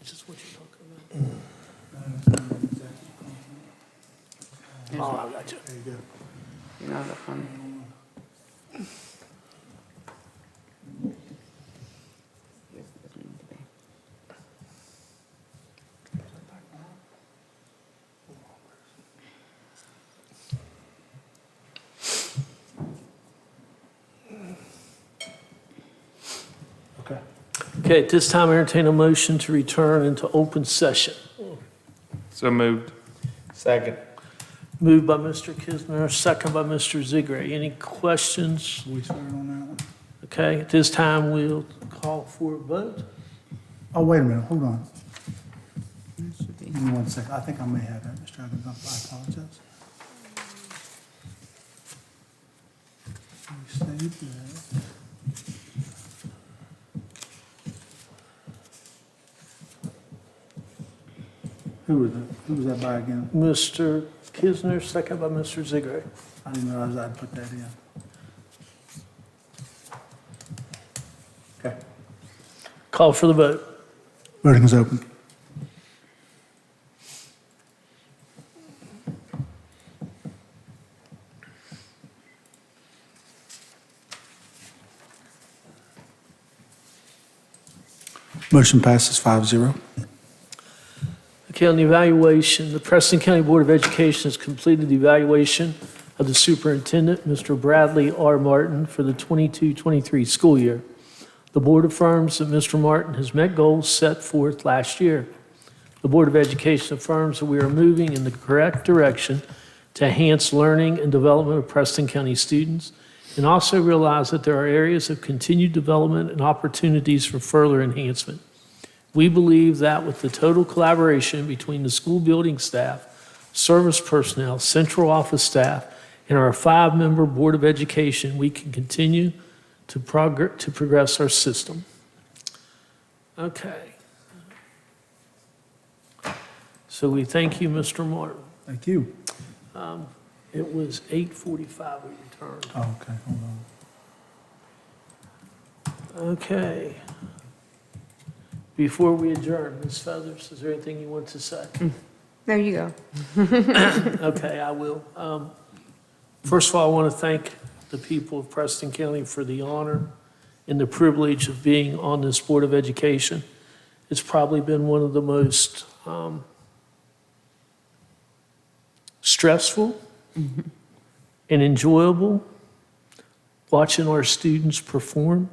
Is this what you're talking about? Oh, I got you. There you go. You know, the fun. This doesn't need to be. Okay. Okay, at this time, I entertain a motion to return into open session. So moved. Second. Moved by Mr. Kisner, second by Mr. Zigray. Any questions? We started on that one. Okay, at this time, we'll call for a vote. Oh, wait a minute, hold on. It should be. Give me 1 second. I think I may have that, Mr. Huggins. I apologize. We saved that. Who was that by again? Mr. Kisner, second by Mr. Zigray. I didn't realize I'd put that in. Okay. Call for the vote. Voting is open. Motion passes 5-0. Okay, on the evaluation, the Preston County Board of Education has completed the evaluation of the superintendent, Mr. Bradley R. Martin, for the 22-23 school year. The board affirms that Mr. Martin has met goals set forth last year. The Board of Education affirms that we are moving in the correct direction to enhance learning and development of Preston County students, and also realize that there are areas of continued development and opportunities for further enhancement. We believe that with the total collaboration between the school building staff, service personnel, central office staff, and our 5-member Board of Education, we can continue to progress our system. Okay. So we thank you, Mr. Martin. Thank you. It was 8:45 we returned. Oh, okay, hold on. Okay. Before we adjourn, Ms. Feathers, is there anything you want to say? There you go. Okay, I will. First of all, I want to thank the people of Preston County for the honor and the privilege of being on this Board of Education. It's probably been one of the most stressful and enjoyable watching our students perform.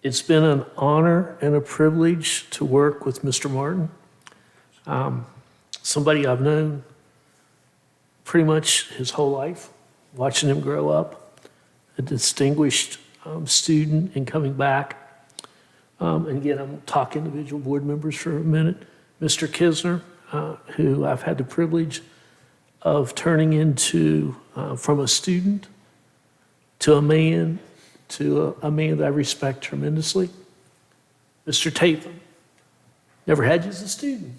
It's been an honor and a privilege to work with Mr. Martin, somebody I've known pretty much his whole life, watching him grow up, a distinguished student and coming back. And again, I'm talking individual board members for a minute. Mr. Kisner, who I've had the privilege of turning into, from a student to a man, to a man that I respect tremendously. Mr. Tatham, never had you as a student,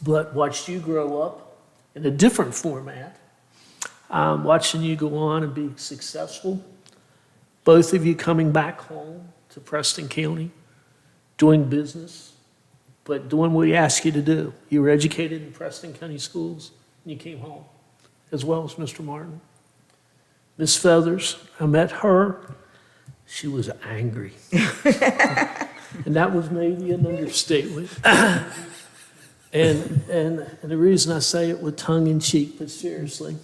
but watched you grow up in a different format, watching you go on and be successful. Both of you coming back home to Preston County, doing business, but doing what he asked you to do. You were educated in Preston County schools, and you came home, as well as Mr. Martin. Miss Feathers, I met her. She was angry. And that was maybe an understatement. And the reason I say it with tongue in cheek, but seriously,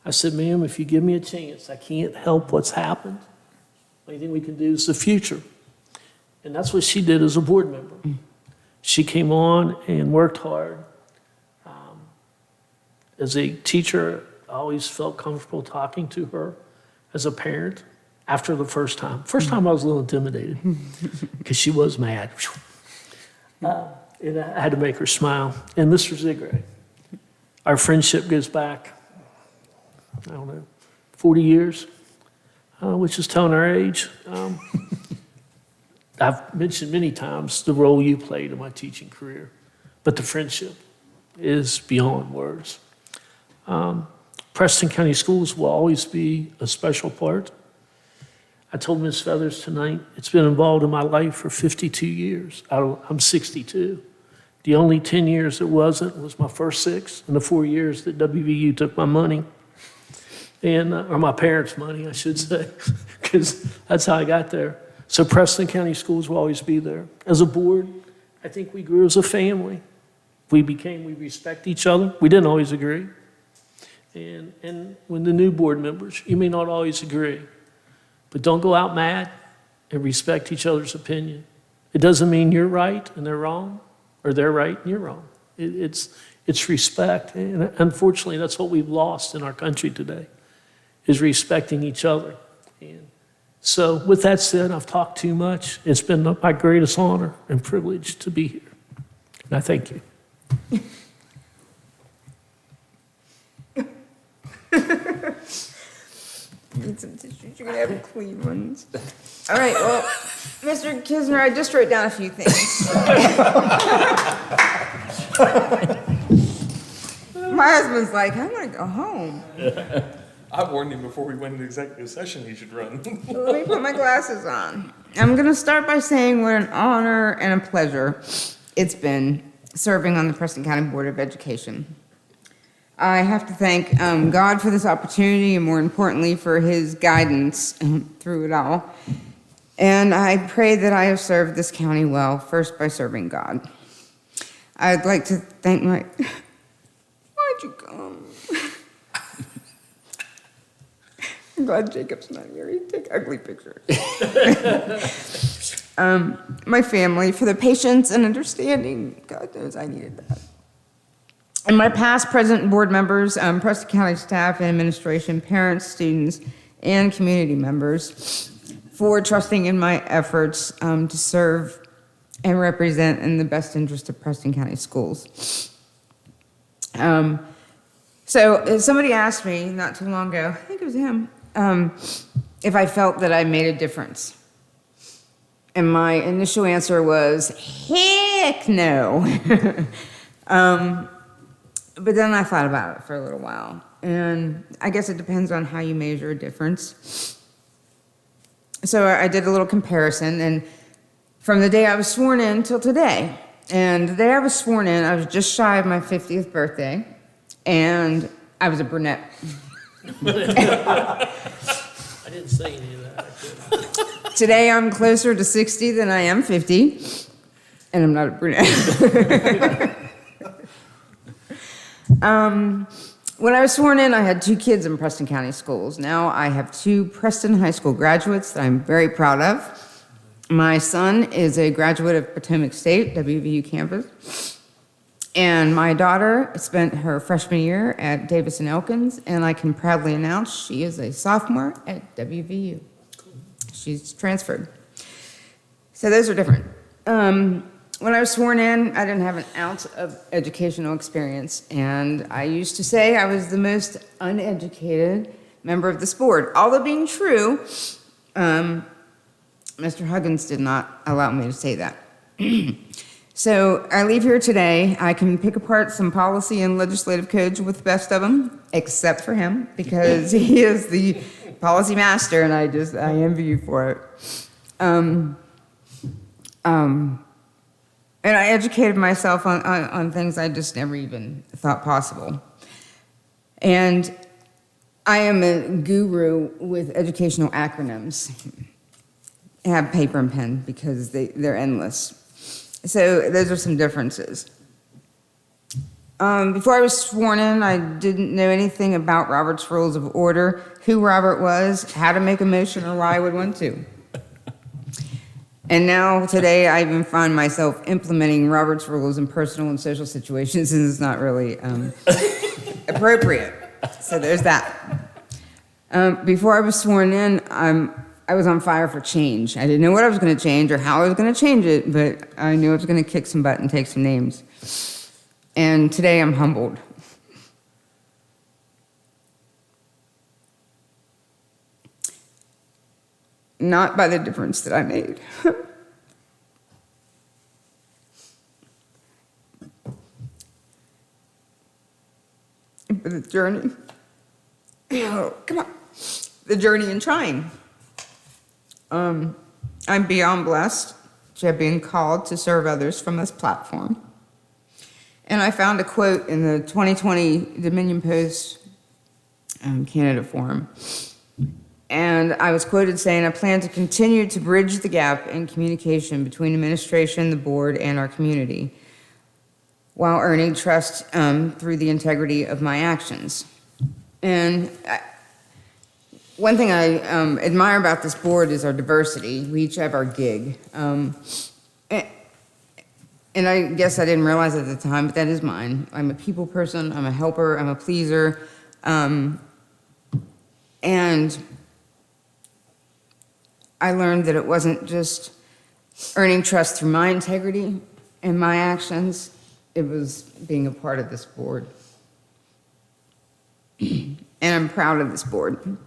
I said, ma'am, if you give me a chance, I can't help what's happened. The only thing we can do is the future. And that's what she did as a board member. She came on and worked hard. As a teacher, I always felt comfortable talking to her. As a parent, after the first time. First time I was a little intimidated because she was mad. And I had to make her smile. And Mr. Zigray, our friendship goes back, I don't know, 40 years, which is telling our age. I've mentioned many times the role you played in my teaching career, but the friendship is beyond words. Preston County Schools will always be a special part. I told Ms. Feathers tonight, it's been involved in my life for 52 years. I'm 62. The only 10 years it wasn't was my first 6, and the 4 years that WVU took my money, and or my parents' money, I should say, because that's how I got there. So Preston County Schools will always be there. As a board, I think we grew as a family. We respect each other. We didn't always agree. And when the new board members, you may not always agree, but don't go out mad and respect each other's opinion. It doesn't mean you're right and they're wrong, or they're right and you're wrong. It's respect. And unfortunately, that's what we've lost in our country today, is respecting each other. And so with that said, I've talked too much. It's been my greatest honor and privilege to be here. And I thank you. Need some tissues. You're gonna have clean ones. All right, well, Mr. Kisner, I just wrote down a few things. My husband's like, I wanna go home. I warned him before we went into executive session he should run. Let me put my glasses on. I'm gonna start by saying what an honor and a pleasure it's been serving on the Preston County Board of Education. I have to thank God for this opportunity, and more importantly, for his guidance through it all. And I pray that I have served this county well, first by serving God. I'd like to thank my... Why'd you come? I'm glad Jacob's not here. He'd take ugly pictures. My family for the patience and understanding. God knows I needed that. And my past, present, and board members, Preston County staff and administration, parents, students, and community members for trusting in my efforts to serve and represent in the best interest of Preston County schools. So somebody asked me not too long ago, I think it was him, if I felt that I made a difference. And my initial answer was, heck no. But then I thought about it for a little while, and I guess it depends on how you measure a difference. So I did a little comparison, and from the day I was sworn in till today. And the day I was sworn in, I was just shy of my 50th birthday, and I was a brunette. I didn't say any of that. Today I'm closer to 60 than I am 50, and I'm not a brunette. When I was sworn in, I had 2 kids in Preston County schools. Now I have 2 Preston High School graduates that I'm very proud of. My son is a graduate of Potomac State, WVU campus. And my daughter spent her freshman year at Davis and Elkins, and I can proudly announce she is a sophomore at WVU. She's transferred. So those are different. When I was sworn in, I didn't have an ounce of educational experience, and I used to say I was the most uneducated member of this board. Although being true, Mr. Huggins did not allow me to say that. So I leave here today. I can pick apart some policy and legislative codes with the best of them, except for him, because he is the policy master, and I envy you for it. And I educated myself on things I just never even thought possible. And I am a guru with educational acronyms. I have paper and pen because they're endless. So those are some differences. Before I was sworn in, I didn't know anything about Robert's Rules of Order, who Robert was, how to make a motion, or why I would want to. And now, today, I even find myself implementing Robert's rules in personal and social situations, and it's not really appropriate. So there's that. Before I was sworn in, I was on fire for change. I didn't know what I was going to change or how I was going to change it, but I knew I was going to kick some butt and take some names. And today, I'm humbled. Not by the difference that I made. But the journey. Oh, come on. The journey in trying. I'm beyond blessed to have been called to serve others from this platform. And I found a quote in the 2020 Dominion Post candidate forum. And I was quoted saying, I plan to continue to bridge the gap in communication between administration, the board, and our community, while earning trust through the integrity of my actions. And one thing I admire about this board is our diversity. We each have our gig. And I guess I didn't realize it at the time, but that is mine. I'm a people person, I'm a helper, I'm a pleaser. And I learned that it wasn't just earning trust through my integrity and my actions, it was being a part of this board. And I'm proud of this board.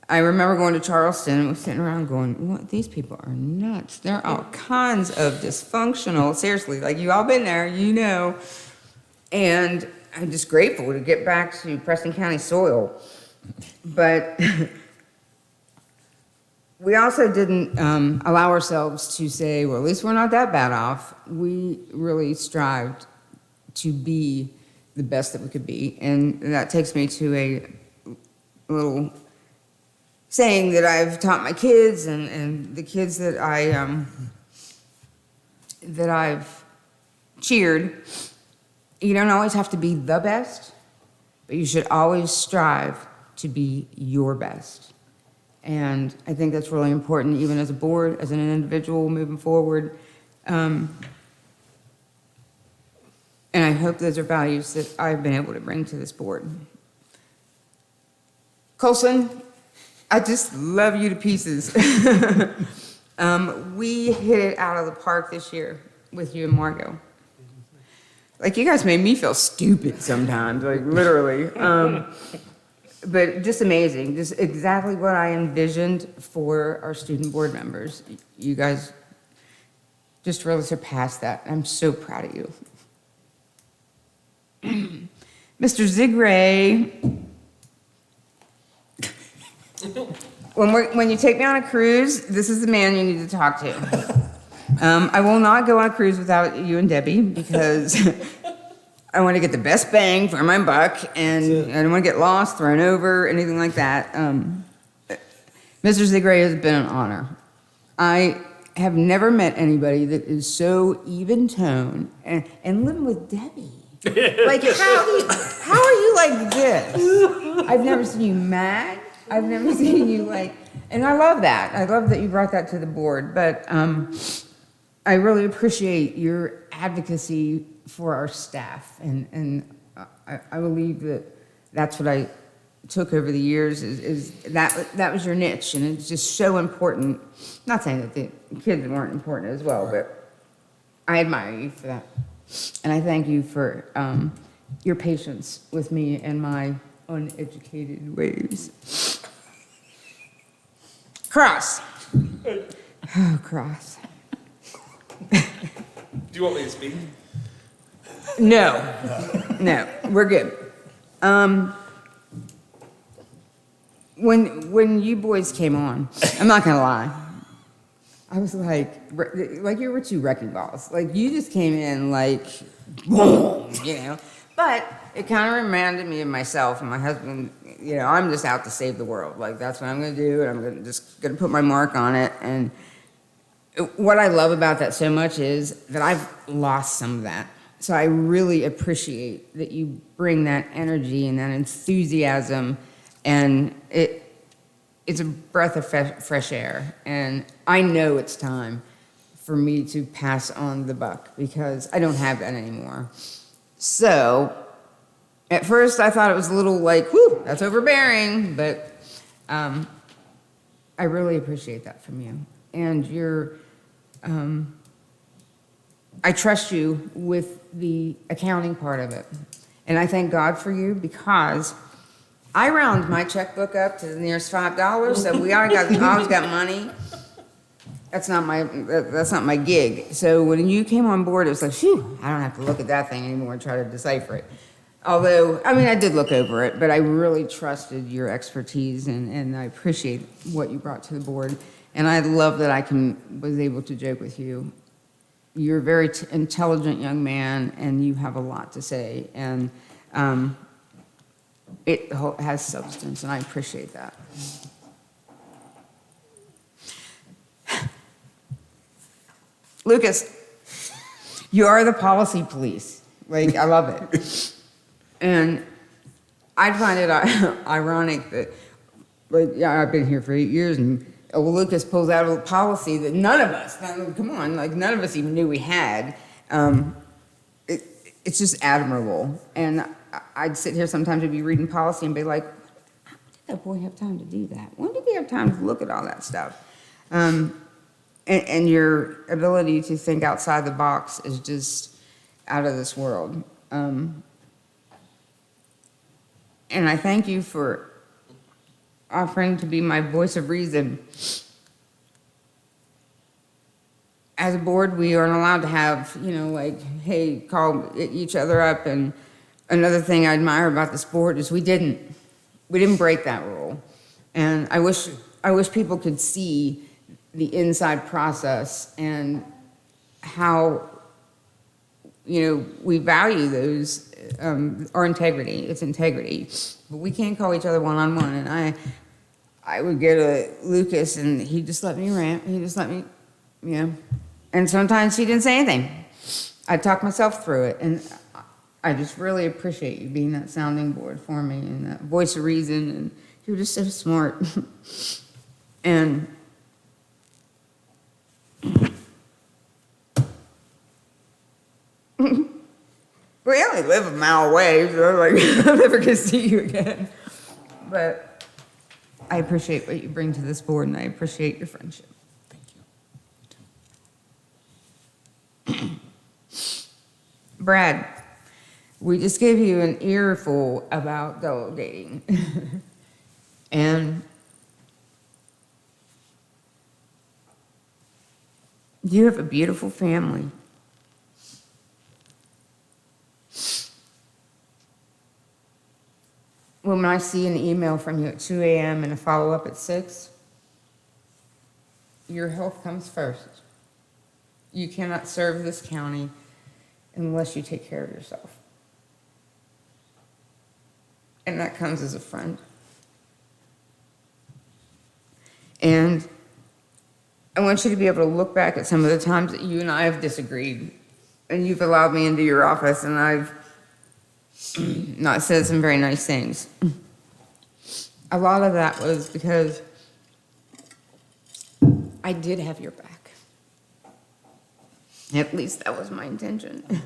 I remember going to Charleston and was sitting around going, what, these people are nuts. There are all kinds of dysfunctional, seriously, like you all been there, you know. And I'm just grateful to get back to Preston County soil. But we also didn't allow ourselves to say, well, at least we're not that bad off. We really strived to be the best that we could be. And that takes me to a little saying that I've taught my kids and the kids that I've cheered. You don't always have to be the best, but you should always strive to be your best. And I think that's really important, even as a board, as an individual moving forward. And I hope those are values that I've been able to bring to this board. Colson, I just love you to pieces. We hit it out of the park this year with you and Margot. Like, you guys made me feel stupid sometimes, like literally. But just amazing, just exactly what I envisioned for our student board members. You guys just really surpassed that. I'm so proud of you. Mr. Zigray, when you take me on a cruise, this is the man you need to talk to. I will not go on a cruise without you and Debbie because I want to get the best bang for my buck, and I don't want to get lost, thrown over, anything like that. Mr. Zigray has been an honor. I have never met anybody that is so even tone and living with Debbie. Like, how are you like this? I've never seen you mad. I've never seen you like, and I love that. I love that you brought that to the board, but I really appreciate your advocacy for our staff, and I believe that that's what I took over the years is that was your niche, and it's just so important. Not saying that the kids weren't important as well, but I admire you for that, and I thank you for your patience with me and my uneducated ways. Cross. Oh, Cross. Do you want me to speak? No, we're good. When you boys came on, I'm not gonna lie, I was like you were two wrecking balls. Like, you just came in like, boom, you know. But it kind of reminded me of myself and my husband. You know, I'm just out to save the world. Like, that's what I'm gonna do, and I'm just gonna put my mark on it. And what I love about that so much is that I've lost some of that. So I really appreciate that you bring that energy and that enthusiasm, and it's a breath of fresh air. And I know it's time for me to pass on the buck because I don't have that anymore. So at first I thought it was a little like, whew, that's overbearing, but I really appreciate that from you. And I trust you with the accounting part of it. And I thank God for you because I round my checkbook up to the nearest $5, so we always got money. That's not my gig. So when you came on board, it was like, phew, I don't have to look at that thing anymore and try to decipher it. Although, I mean, I did look over it, but I really trusted your expertise, and I appreciate what you brought to the board. And I love that I was able to joke with you. You're a very intelligent young man, and you have a lot to say, and it has substance, and I appreciate that. Lucas, you are the policy police. Like, I love it. And I find it ironic that, like, yeah, I've been here for 8 years, and Lucas pulls out a policy that none of us, come on, like, none of us even knew we had. It's just admirable. And I'd sit here sometimes and be reading policy and be like, how did that boy have time to do that? When did he have time to look at all that stuff? And your ability to think outside the box is just out of this world. And I thank you for offering to be my voice of reason. As a board, we aren't allowed to have, like, hey, call each other up. And another thing I admire about this board is we didn't break that rule. And I wish people could see the inside process and how, we value those, our integrity. It's integrity. But we can't call each other one-on-one. And I would get a Lucas, and he'd just let me rant. He'd just let me, And sometimes he didn't say anything. I'd talk myself through it. And I just really appreciate you being that sounding board for me and that voice of reason. And you're just so smart. And we only live a mile away, so like, I'm never going to see you again. But I appreciate what you bring to this board, and I appreciate your friendship. Thank you. Brad, we just gave you an earful about delegating. And you have a beautiful family. when I see an email from you at 2 a.m. and a follow-up at 6, your health comes first. You cannot serve this county unless you take care of yourself. And that comes as a friend. And I want you to be able to look back at some of the times that you and I have disagreed, and you've allowed me into your office, and I've not said some very nice things. A lot of that was because I did have your back. At least that was my intention.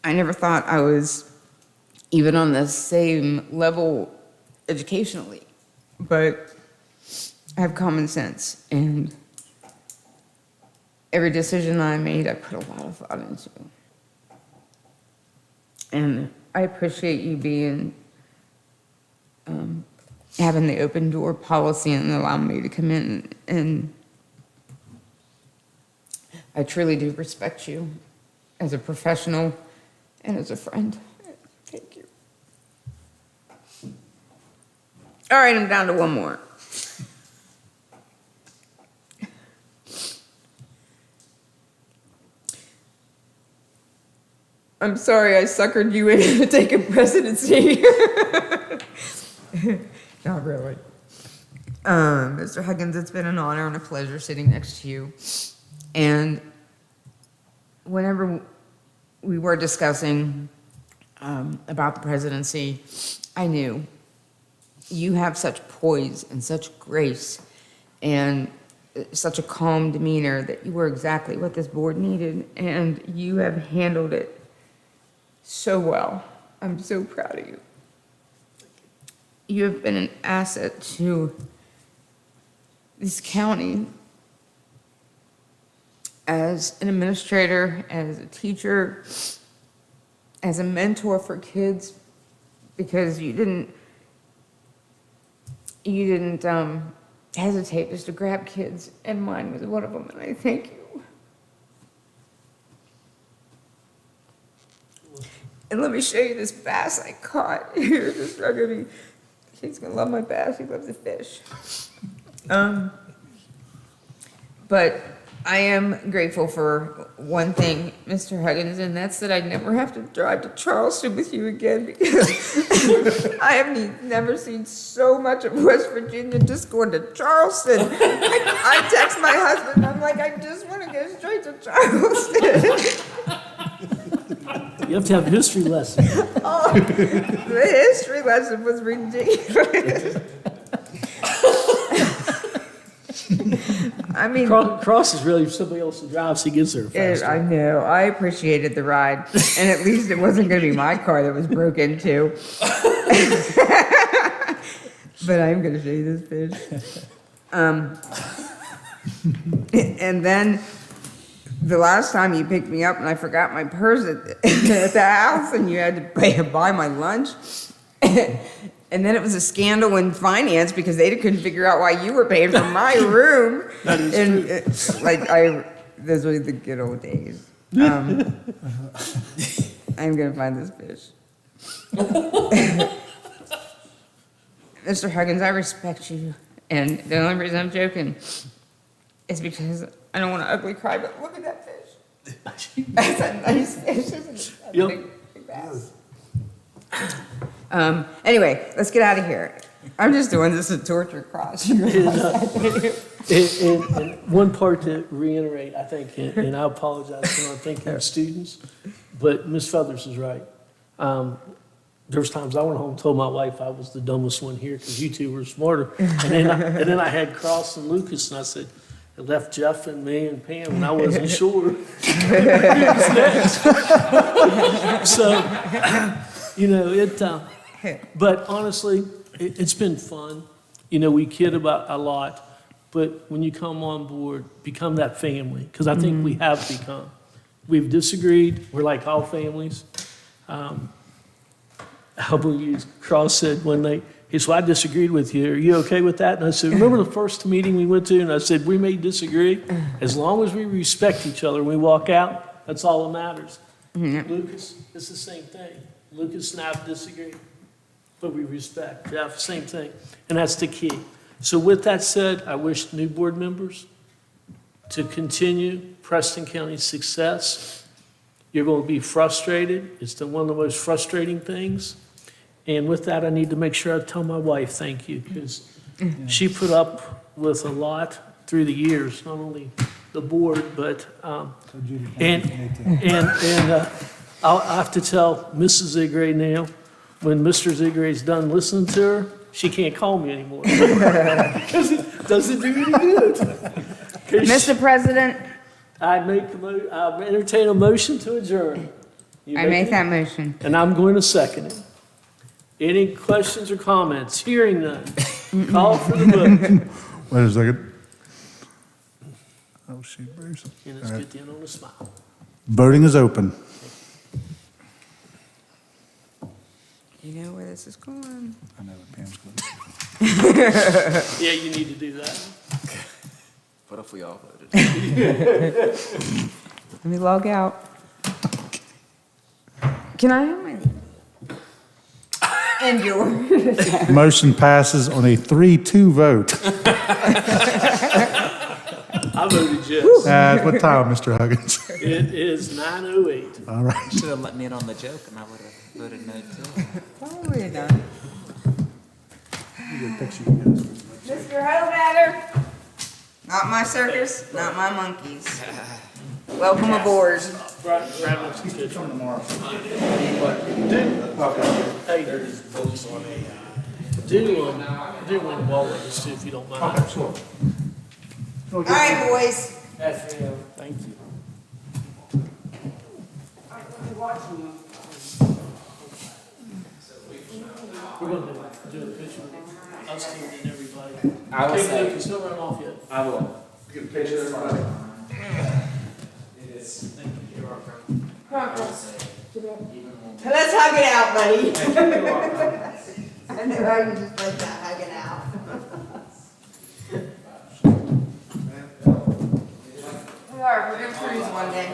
I never thought I was even on the same level educationally, but I have common sense, and every decision I made, I put a lot of thought into. And I appreciate you being, having the open door policy and allowing me to come in, and I truly do respect you as a professional and as a friend. Thank you. All right, I'm down to one more. I'm sorry I suckered you into taking presidency. Not really. Mr. Huggins, it's been an honor and a pleasure sitting next to you. And whenever we were discussing about the presidency, I knew you have such poise and such grace and such a calm demeanor that you were exactly what this board needed, and you have handled it so well. I'm so proud of you. You have been an asset to this county as an administrator, as a teacher, as a mentor for kids, because you didn't hesitate just to grab kids, and mine was one of them, and I thank you. And let me show you this bass I caught. Here, just look at me. He's gonna love my bass. He loves the fish. But I am grateful for one thing, Mr. Huggins, and that's that I never have to drive to Charleston with you again, because I have never seen so much of West Virginia just going to Charleston. I text my husband, I'm like, I just want to go straight to Charleston. You have to have a history lesson. Oh, the history lesson was ridiculous. I mean, Cross is really somebody else to drive, so he gets there faster. I know. I appreciated the ride, and at least it wasn't going to be my car that was broke into. But I'm going to show you this fish. And then the last time you picked me up and I forgot my purse at the house, and you had to buy my lunch. And then it was a scandal in finance because they couldn't figure out why you were paying for my room. That is true. Those were the good old days. I'm gonna find this fish. Mr. Huggins, I respect you, and the only reason I'm joking is because I don't want to ugly cry. But look at that fish. That's a nice fish, isn't it? That's Yep. Big bass. Anyway, let's get out of here. I'm just doing this to torture Cross. And one part to reiterate, I think, and I apologize for not thinking of students, but Ms. Feathers is right. There was times I went home and told my wife I was the dumbest one here because you two were smarter. And then I had Cross and Lucas, and I said, it left Jeff and me and Pam, and I wasn't sure who's next. So, you know, but honestly, it's been fun. You know, we kid about a lot, but when you come on board, become that family, because I think we have become. We've disagreed. We're like all families. I believe Cross said one night, he said, well, I disagreed with you. Are you okay with that? And I said, remember the first meeting we went to? And I said, we may disagree. As long as we respect each other and we walk out, that's all that matters. Lucas, it's the same thing. Lucas and I disagree, but we respect. Jeff, same thing. And that's the key. So with that said, I wish new board members to continue Preston County's success. You're going to be frustrated. It's one of the most frustrating things. And with that, I need to make sure I tell my wife thank you, because she put up with a lot through the years, not only the board, but, I'll have to tell Mrs. Zigray now, when Mr. Zigray's done listening to her, she can't call me anymore. Because it doesn't do any good. Mr. President, I entertain a motion to adjourn. You I make it? that motion. And I'm going to second it. Any questions or comments? Hearing none. Call for the vote. Wait a second. Oh, shoot, Bruce. And let's get the end on a smile. Voting is open. You know where this is going. I know that Pam's good. Yeah, you need to do that. What if we all voted? Let me log out. Can I have my and yours? Motion passes on a 3-2 vote. I voted yes. At what time, Mr. Huggins? It is 9:08. All right. Should have let me in on the joke and I would have voted no too. Probably not. Mr. Hobacker. Not my circus, not my monkeys. Welcome aboard. Brad wants to get you tomorrow. Hey, do one while with us too, if you don't mind. Okay, sure. All right, boys. That's for you. Thank you. We're going to do a picture of us two and everybody. I will Okay, say, Lucas, don't run off yet. I will. Get a picture of everybody. Let's hug it out, buddy. I know how you just like that, hug it out. We are, we're gonna cruise one day.